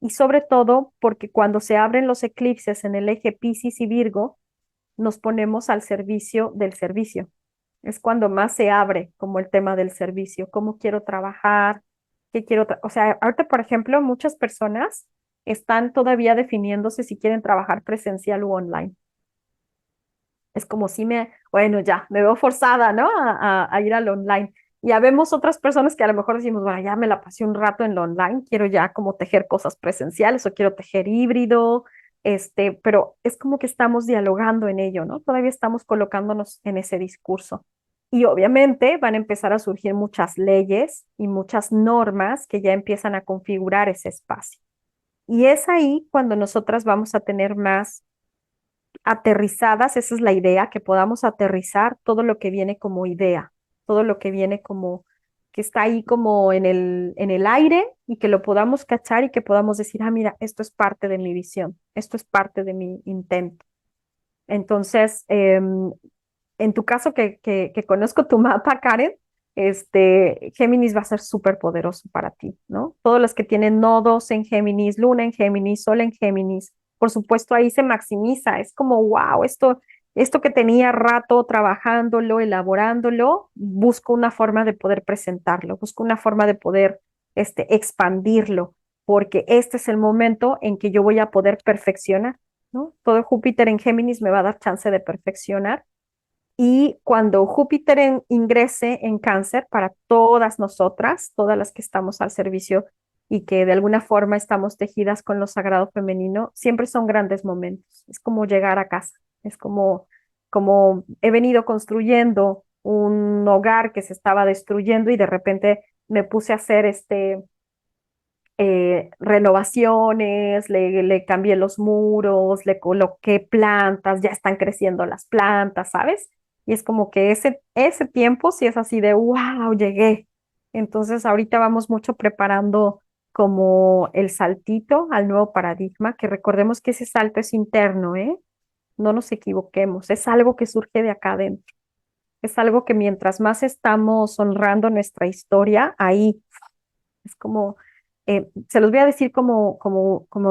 S1: Y sobre todo porque cuando se abren los eclipses en el eje Piscis y Virgo, nos ponemos al servicio del servicio. Es cuando más se abre como el tema del servicio, cómo quiero trabajar, qué quiero, o sea, ahorita, por ejemplo, muchas personas están todavía definiéndose si quieren trabajar presencial u online. Es como si bueno, ya, me veo forzada, ¿no? A ir al online. Ya vemos otras personas que a lo mejor decimos, bueno, ya me la pasé un rato en lo online, quiero ya como tejer cosas presenciales o quiero tejer híbrido, pero es como que estamos dialogando en ello, ¿no? Todavía estamos colocándonos en ese discurso. Y obviamente van a empezar a surgir muchas leyes y muchas normas que ya empiezan a configurar ese espacio. Y es ahí cuando nosotras vamos a tener más aterrizadas, esa es la idea, que podamos aterrizar todo lo que viene como idea, todo lo que viene como que está ahí como en el aire y que lo podamos cachar y que podamos decir, ah, mira, esto es parte de mi visión, esto es parte de mi intento. Entonces, en tu caso que conozco tu mapa, Karen, Géminis va a ser súper poderoso para ti, ¿no? Todos los que tienen nodos en Géminis, luna en Géminis, sol en Géminis, por supuesto ahí se maximiza, es como, wow, esto que tenía rato trabajándolo, elaborándolo, busco una forma de poder presentarlo, busco una forma de poder expandirlo, porque este es el momento en que yo voy a poder perfeccionar, ¿no? Todo Júpiter en Géminis me va a dar chance de perfeccionar y cuando Júpiter ingrese en Cáncer para todas nosotras, todas las que estamos al servicio y que de alguna forma estamos tejidas con lo sagrado femenino, siempre son grandes momentos. Es como llegar a casa, es como he venido construyendo un hogar que se estaba destruyendo y de repente me puse a hacer renovaciones, le cambié los muros, le coloqué plantas, ya están creciendo las plantas, ¿sabes? Y es como que ese tiempo sí es así de, wow, llegué. Entonces ahorita vamos mucho preparando como el saltito al nuevo paradigma, que recordemos que ese salto es interno, ¿eh? No nos equivoquemos, es algo que surge de acá adentro. Es algo que mientras más estamos honrando nuestra historia, ahí es como, se los voy a decir como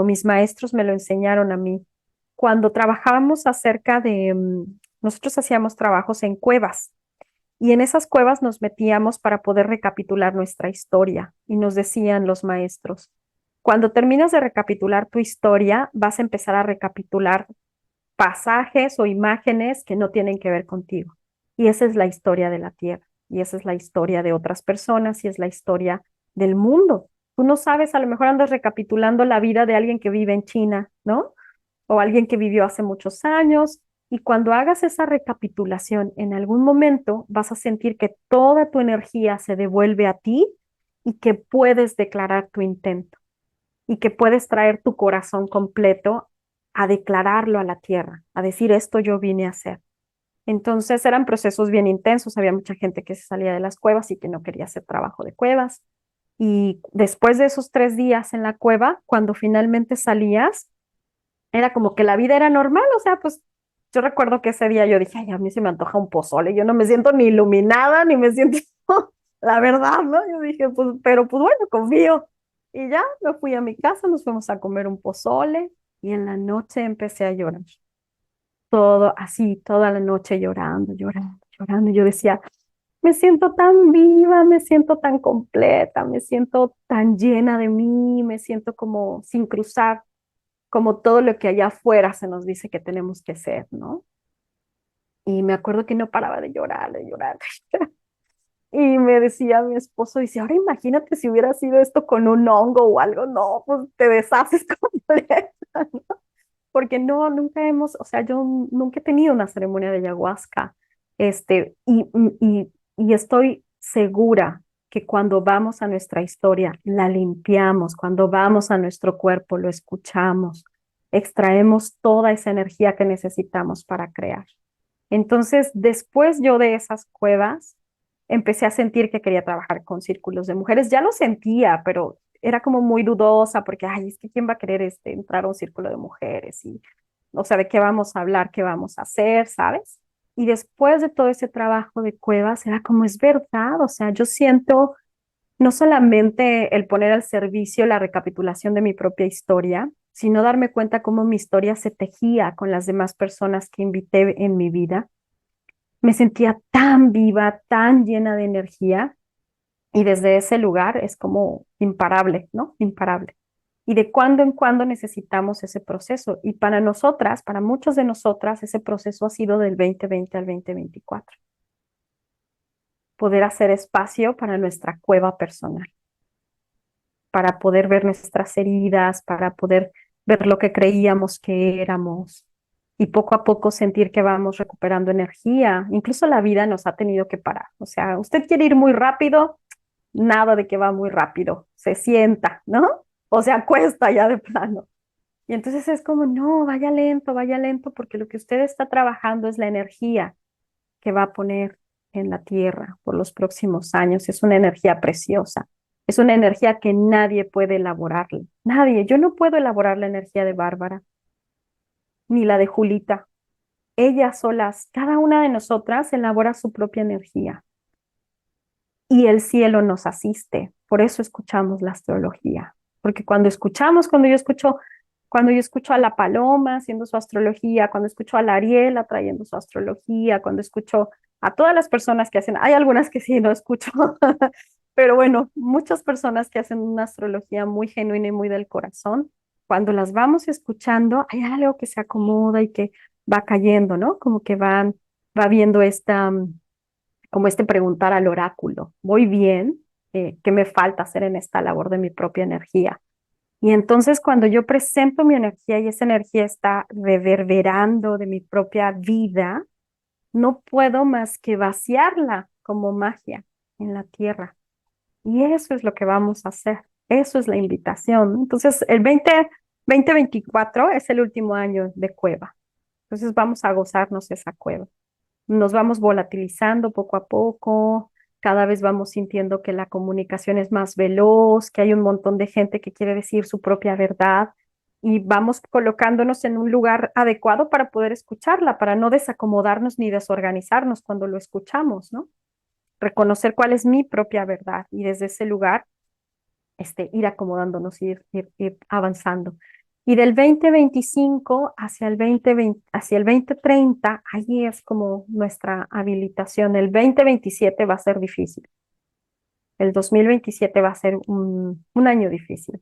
S1: mis maestros me lo enseñaron a mí. Cuando trabajábamos acerca de, nosotros hacíamos trabajos en cuevas y en esas cuevas nos metíamos para poder recapitular nuestra historia y nos decían los maestros, cuando terminas de recapitular tu historia, vas a empezar a recapitular pasajes o imágenes que no tienen que ver contigo. Y esa es la historia de la Tierra, y esa es la historia de otras personas, y es la historia del mundo. Tú no sabes, a lo mejor andas recapitulando la vida de alguien que vive en China, ¿no? O alguien que vivió hace muchos años, y cuando hagas esa recapitulación, en algún momento vas a sentir que toda tu energía se devuelve a ti y que puedes declarar tu intento y que puedes traer tu corazón completo a declararlo a la tierra, a decir esto yo vine a hacer. Entonces eran procesos bien intensos, había mucha gente que se salía de las cuevas y que no quería hacer trabajo de cuevas. Y después de esos 3 días en la cueva, cuando finalmente salías, era como que la vida era normal, o sea, pues yo recuerdo que ese día yo dije, ay, a mí se me antoja un pozole, yo no me siento ni iluminada, ni me siento, la verdad, ¿no? Yo dije, pues, pero pues bueno, confío. Y ya me fui a mi casa, nos fuimos a comer un pozole y en la noche empecé a llorar. Todo así, toda la noche llorando, llorando, llorando. Y yo decía, me siento tan viva, me siento tan completa, me siento tan llena de mí, me siento como sin cruzar, como todo lo que allá afuera se nos dice que tenemos que ser, ¿no? Y me acuerdo que no paraba de llorar, de llorar. Y me decía mi esposo, dice, ahora imagínate si hubiera sido esto con un hongo o algo, no, pues te deshaces completa, ¿no? Porque no, nunca hemos, o sea, yo nunca he tenido una ceremonia de ayahuasca, y estoy segura que cuando vamos a nuestra historia, la limpiamos, cuando vamos a nuestro cuerpo, lo escuchamos, extraemos toda esa energía que necesitamos para crear. Entonces, después yo de esas cuevas, empecé a sentir que quería trabajar con círculos de mujeres. Ya lo sentía, pero era como muy dudosa porque, ay, es que quién va a querer entrar a un círculo de mujeres y, o sea, de qué vamos a hablar, qué vamos a hacer, ¿sabes? Y después de todo ese trabajo de cuevas, era como es verdad, o sea, yo siento no solamente el poner al servicio la recapitulación de mi propia historia, sino darme cuenta cómo mi historia se tejía con las demás personas que invité en mi vida. Me sentía tan viva, tan llena de energía y desde ese lugar es como imparable, ¿no? Imparable. Y de cuando en cuando necesitamos ese proceso. Y para nosotras, para muchas de nosotras, ese proceso ha sido del 2020 al 2024. Poder hacer espacio para nuestra cueva personal, para poder ver nuestras heridas, para poder ver lo que creíamos que éramos y poco a poco sentir que vamos recuperando energía. Incluso la vida nos ha tenido que parar. O sea, usted quiere ir muy rápido, nada de que va muy rápido, se sienta, ¿no? O se acuesta ya de plano. Y entonces es como, no, vaya lento, porque lo que usted está trabajando es la energía que va a poner en la tierra por los próximos años. Es una energía preciosa. Es una energía que nadie puede elaborarla. Nadie. Yo no puedo elaborar la energía de Bárbara, ni la de Julita. Ellas solas, cada una de nosotras elabora su propia energía. Y el cielo nos asiste. Por eso escuchamos la astrología. Porque cuando yo escucho a la paloma haciendo su astrología, cuando escucho a la Ariela trayendo su astrología, cuando escucho a todas las personas que hacen, hay algunas que sí no escucho, pero bueno, muchas personas que hacen una astrología muy genuina y muy del corazón, cuando las vamos escuchando, hay algo que se acomoda y que va cayendo, ¿no? Como que va viendo como preguntar al oráculo, ¿voy bien? qué me falta hacer en esta labor de mi propia energía. Y entonces cuando yo presento mi energía y esa energía está reverberando de mi propia vida, no puedo más que vaciarla como magia en la tierra. Y eso es lo que vamos a hacer. Eso es la invitación. Entonces, el 2024 es el último año de cueva. Entonces, vamos a gozarnos esa cueva. Nos vamos volatilizando poco a poco. Cada vez vamos sintiendo que la comunicación es más veloz, que hay un montón de gente que quiere decir su propia verdad y vamos colocándonos en un lugar adecuado para poder escucharla, para no desacomodarnos ni desorganizarnos cuando lo escuchamos, ¿no? Reconocer cuál es mi propia verdad y desde ese lugar ir acomodándonos, ir avanzando. Y del 2025 hacia el 2020, hacia el 2030, ahí es como nuestra habilitación. El 2027 va a ser difícil. El 2027 va a ser un año difícil.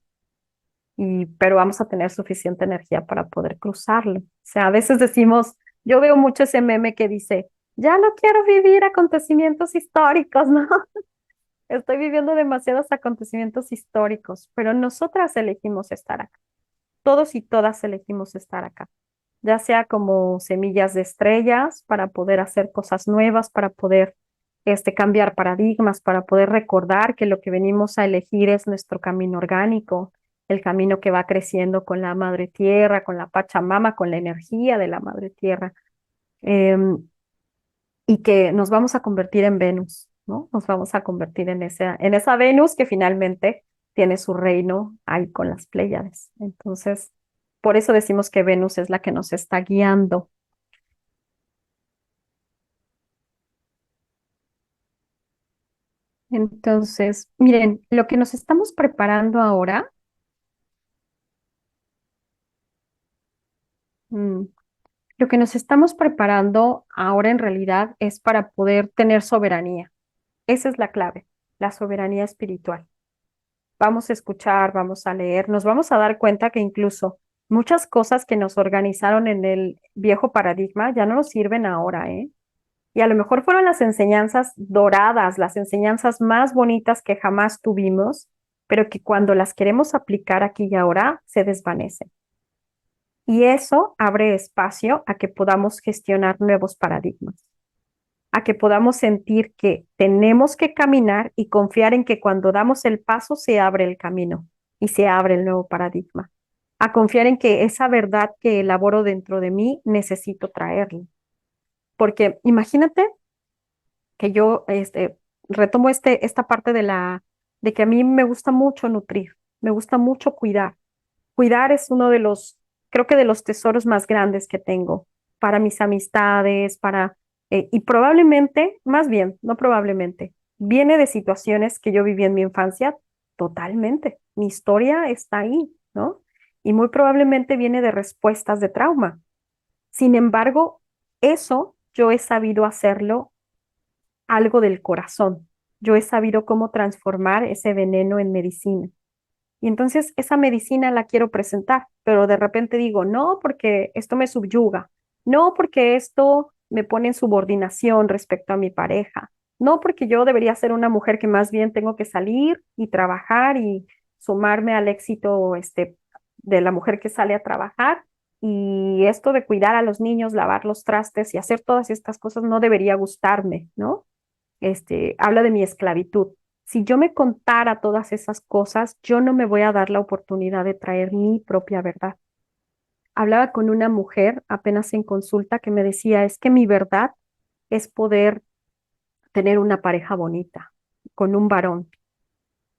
S1: Pero vamos a tener suficiente energía para poder cruzarlo. O sea, a veces decimos, yo veo mucho ese meme que dice, ya no quiero vivir acontecimientos históricos, ¿no? Estoy viviendo demasiados acontecimientos históricos, pero nosotras elegimos estar acá. Todos y todas elegimos estar acá, ya sea como semillas de estrellas para poder hacer cosas nuevas, para poder cambiar paradigmas, para poder recordar que lo que venimos a elegir es nuestro camino orgánico, el camino que va creciendo con la madre tierra, con la Pachamama, con la energía de la madre tierra. Em, y que nos vamos a convertir en Venus, ¿no? Nos vamos a convertir en esa Venus que finalmente tiene su reino ahí con las Pléyades. Entonces, por eso decimos que Venus es la que nos está guiando. Entonces, miren, lo que nos estamos preparando ahora, mm, lo que nos estamos preparando ahora en realidad es para poder tener soberanía. Esa es la clave, la soberanía espiritual. Vamos a escuchar, vamos a leer, nos vamos a dar cuenta que incluso muchas cosas que nos organizaron en el viejo paradigma ya no nos sirven ahora, ¿eh? Y a lo mejor fueron las enseñanzas doradas, las enseñanzas más bonitas que jamás tuvimos, pero que cuando las queremos aplicar aquí y ahora se desvanecen. Y eso abre espacio a que podamos gestionar nuevos paradigmas, a que podamos sentir que tenemos que caminar y confiar en que cuando damos el paso se abre el camino y se abre el nuevo paradigma, a confiar en que esa verdad que elaboro dentro de mí necesito traerla. Porque imagínate que yo retomo esta parte de que a mí me gusta mucho nutrir, me gusta mucho cuidar. Cuidar es uno de los, creo que de los tesoros más grandes que tengo para mis amistades, y probablemente, más bien, no probablemente, viene de situaciones que yo viví en mi infancia totalmente. Mi historia está ahí, ¿no? Y muy probablemente viene de respuestas de trauma. Sin embargo, eso yo he sabido hacerlo algo del corazón. Yo he sabido cómo transformar ese veneno en medicina. Y entonces esa medicina la quiero presentar, pero de repente digo, no, porque esto me subyuga, no, porque esto me pone en subordinación respecto a mi pareja, no, porque yo debería ser una mujer que más bien tengo que salir y trabajar y sumarme al éxito de la mujer que sale a trabajar. Y esto de cuidar a los niños, lavar los trastes y hacer todas estas cosas no debería gustarme, ¿no? Habla de mi esclavitud. Si yo me contara todas esas cosas, yo no me voy a dar la oportunidad de traer mi propia verdad. Hablaba con una mujer apenas en consulta que me decía, es que mi verdad es poder tener una pareja bonita con un varón.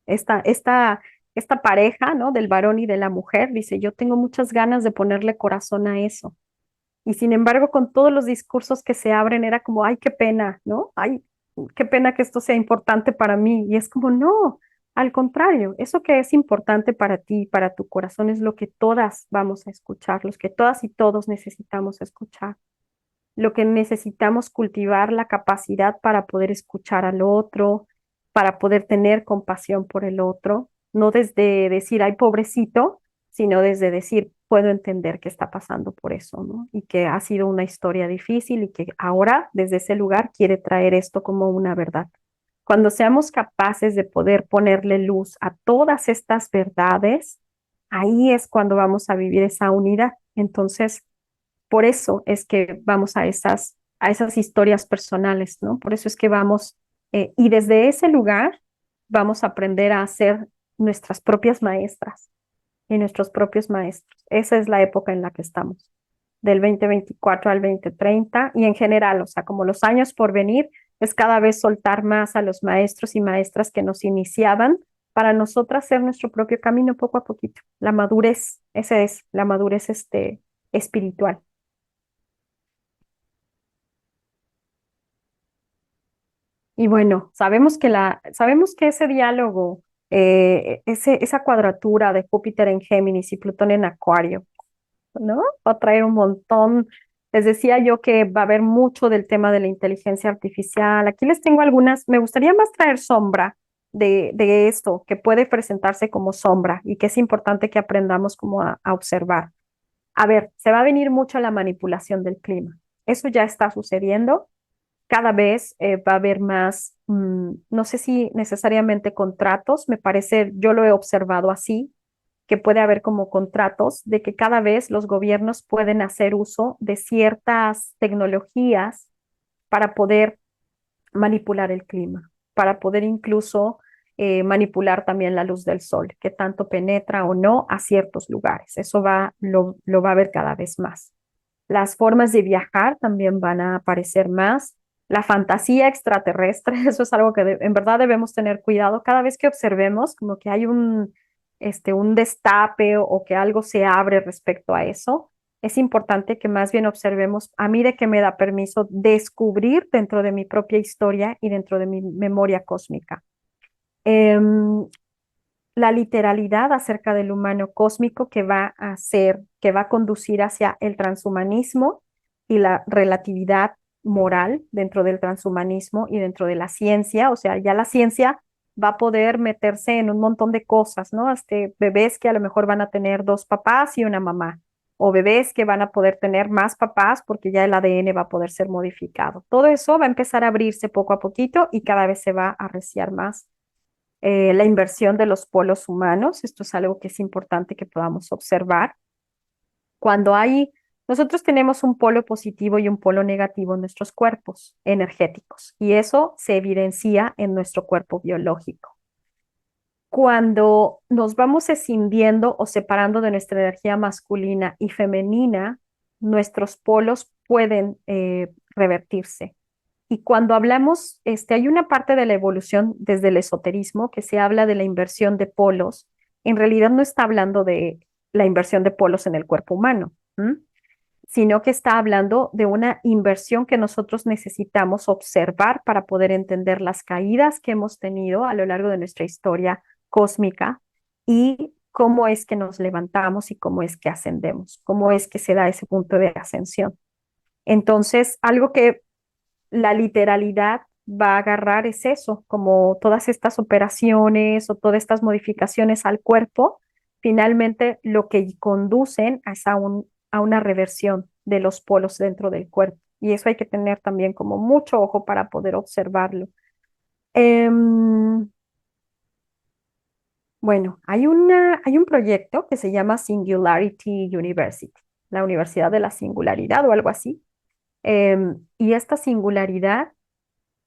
S1: Esta, esta, esta pareja, ¿no? Del varón y de la mujer, dice, yo tengo muchas ganas de ponerle corazón a eso. Y sin embargo, con todos los discursos que se abren, era como, ay, qué pena, ¿no? Ay, qué pena que esto sea importante para mí. Y es como, no, al contrario, eso que es importante para ti, para tu corazón, es lo que todas vamos a escuchar, los que todas y todos necesitamos escuchar. Lo que necesitamos cultivar la capacidad para poder escuchar al otro, para poder tener compasión por el otro, no desde decir, ay, pobrecito, sino desde decir, puedo entender que está pasando por eso, ¿no? Y que ha sido una historia difícil y que ahora, desde ese lugar, quiere traer esto como una verdad, Cuando seamos capaces de poder ponerle luz a todas estas verdades, ahí es cuando vamos a vivir esa unidad. Entonces, por eso es que vamos a esas historias personales, ¿no? Por eso es que vamos, y desde ese lugar vamos a aprender a ser nuestras propias maestras y nuestros propios maestros. Esa es la época en la que estamos, del 2024 al 2030 y en general, o sea, como los años por venir, es cada vez soltar más a los maestros y maestras que nos iniciaban para nosotras hacer nuestro propio camino poco a poquito. La madurez, esa es la madurez espiritual. Y bueno, sabemos que ese diálogo, esa cuadratura de Júpiter en Géminis y Plutón en Acuario, ¿no? Va a traer un montón. Les decía yo que va a haber mucho del tema de la inteligencia artificial. Aquí les tengo algunas. Me gustaría más traer sombra de esto, que puede presentarse como sombra y que es importante que aprendamos como a observar. A ver, se va a venir mucho la manipulación del clima. Eso ya está sucediendo. Cada vez va a haber más, no sé si necesariamente contratos, me parece, yo lo he observado así, que puede haber como contratos de que cada vez los gobiernos pueden hacer uso de ciertas tecnologías para poder manipular el clima, para poder incluso manipular también la luz del sol, que tanto penetra o no a ciertos lugares. Eso lo va a ver cada vez más. Las formas de viajar también van a aparecer más. La fantasía extraterrestre, eso es algo que en verdad debemos tener cuidado. Cada vez que observemos como que hay un destape o que algo se abre respecto a eso, es importante que más bien observemos a mí de qué me da permiso descubrir dentro de mi propia historia y dentro de mi memoria cósmica. Em, la literalidad acerca del humano cósmico que va a conducir hacia el transhumanismo y la relatividad moral dentro del transhumanismo y dentro de la ciencia. O sea, ya la ciencia va a poder meterse en un montón de cosas, ¿no? Bebés que a lo mejor van a tener dos papás y una mamá, o bebés que van a poder tener más papás porque ya el ADN va a poder ser modificado. Todo eso va a empezar a abrirse poco a poquito y cada vez se va a arreciar más la inversión de los polos humanos. Esto es algo que es importante que podamos observar. Cuando nosotros tenemos un polo positivo y un polo negativo en nuestros cuerpos energéticos y eso se evidencia en nuestro cuerpo biológico. Cuando nos vamos escindiendo o separando de nuestra energía masculina y femenina, nuestros polos pueden revertirse. Y cuando hablamos, hay una parte de la evolución desde el esoterismo que se habla de la inversión de polos. En realidad no está hablando de la inversión de polos en el cuerpo humano, sino que está hablando de una inversión que nosotros necesitamos observar para poder entender las caídas que hemos tenido a lo largo de nuestra historia cósmica y cómo es que nos levantamos y cómo es que ascendemos, cómo es que se da ese punto de ascensión. Entonces, algo que la literalidad va a agarrar es eso, como todas estas operaciones o todas estas modificaciones al cuerpo, finalmente lo que conducen es a una reversión de los polos dentro del cuerpo. Y eso hay que tener también como mucho ojo para poder observarlo. Em, bueno, hay un proyecto que se llama Singularity University, la Universidad de la Singularidad o algo así. Y esta singularidad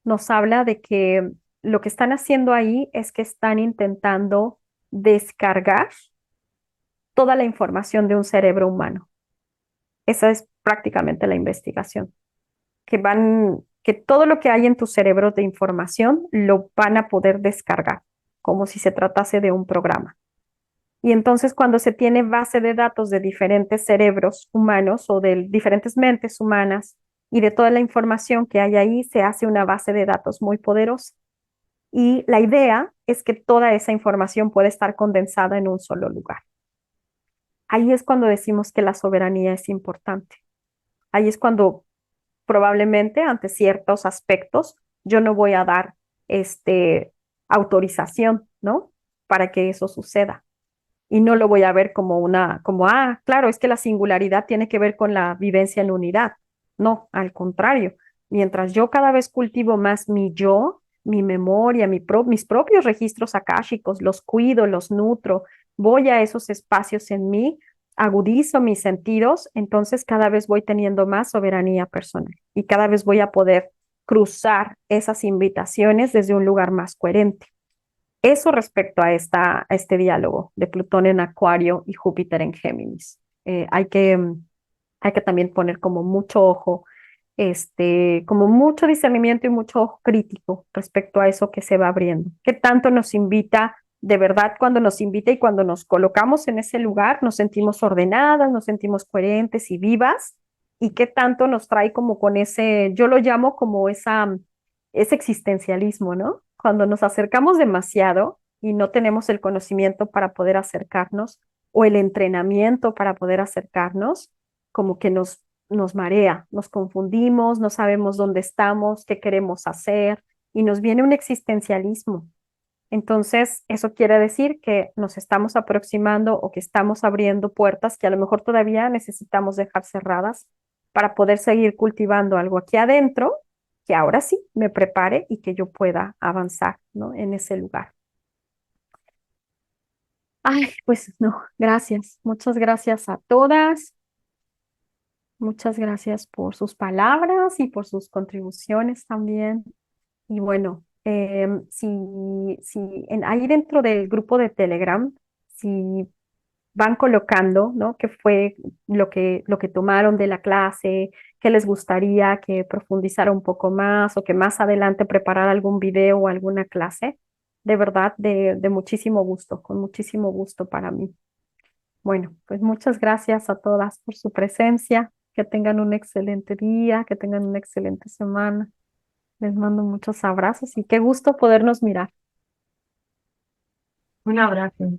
S1: nos habla de que lo que están haciendo ahí es que están intentando descargar toda la información de un cerebro humano. Esa es prácticamente la investigación, que todo lo que hay en tu cerebro de información lo van a poder descargar, como si se tratase de un programa. Y entonces cuando se tiene base de datos de diferentes cerebros humanos o de diferentes mentes humanas y de toda la información que hay ahí, se hace una base de datos muy poderosa. Y la idea es que toda esa información puede estar condensada en un solo lugar. Ahí es cuando decimos que la soberanía es importante. Ahí es cuando probablemente ante ciertos aspectos yo no voy a dar autorización, ¿no? Para que eso suceda. Y no lo voy a ver claro, es que la singularidad tiene que ver con la vivencia en unidad. No, al contrario. Mientras yo cada vez cultivo más mi yo, mi memoria, mis propios registros akáshicos, los cuido, los nutro, voy a esos espacios en mí, agudizo mis sentidos, entonces cada vez voy teniendo más soberanía personal y cada vez voy a poder cruzar esas invitaciones desde un lugar más coherente. Eso respecto a a este diálogo de Plutón en Acuario y Júpiter en Géminis. Hay que también poner como mucho ojo, como mucho discernimiento y mucho ojo crítico respecto a eso que se va abriendo. ¿Qué tanto nos invita, de verdad, cuando nos invita y cuando nos colocamos en ese lugar, nos sentimos ordenadas, nos sentimos coherentes y vivas? ¿Y qué tanto nos trae como con yo lo llamo como ese existencialismo, ¿no? Cuando nos acercamos demasiado y no tenemos el conocimiento para poder acercarnos o el entrenamiento para poder acercarnos, como que nos marea, nos confundimos, no sabemos dónde estamos, qué queremos hacer y nos viene un existencialismo. Entonces, eso quiere decir que nos estamos aproximando o que estamos abriendo puertas que a lo mejor todavía necesitamos dejar cerradas para poder seguir cultivando algo aquí adentro que ahora sí me prepare y que yo pueda avanzar, ¿no? En ese lugar. Ay, pues no, gracias. Muchas gracias a todas. Muchas gracias por sus palabras y por sus contribuciones también. Y bueno, ahí dentro del grupo de Telegram, si van colocando, ¿no? ¿Qué fue lo que tomaron de la clase? ¿Qué les gustaría que profundizara un poco más o que más adelante preparara algún video o alguna clase? De verdad, de muchísimo gusto, con muchísimo gusto para mí. Bueno, pues muchas gracias a todas por su presencia. Que tengan un excelente día, que tengan una excelente semana. Les mando muchos abrazos y qué gusto podernos mirar.
S2: Un abrazo.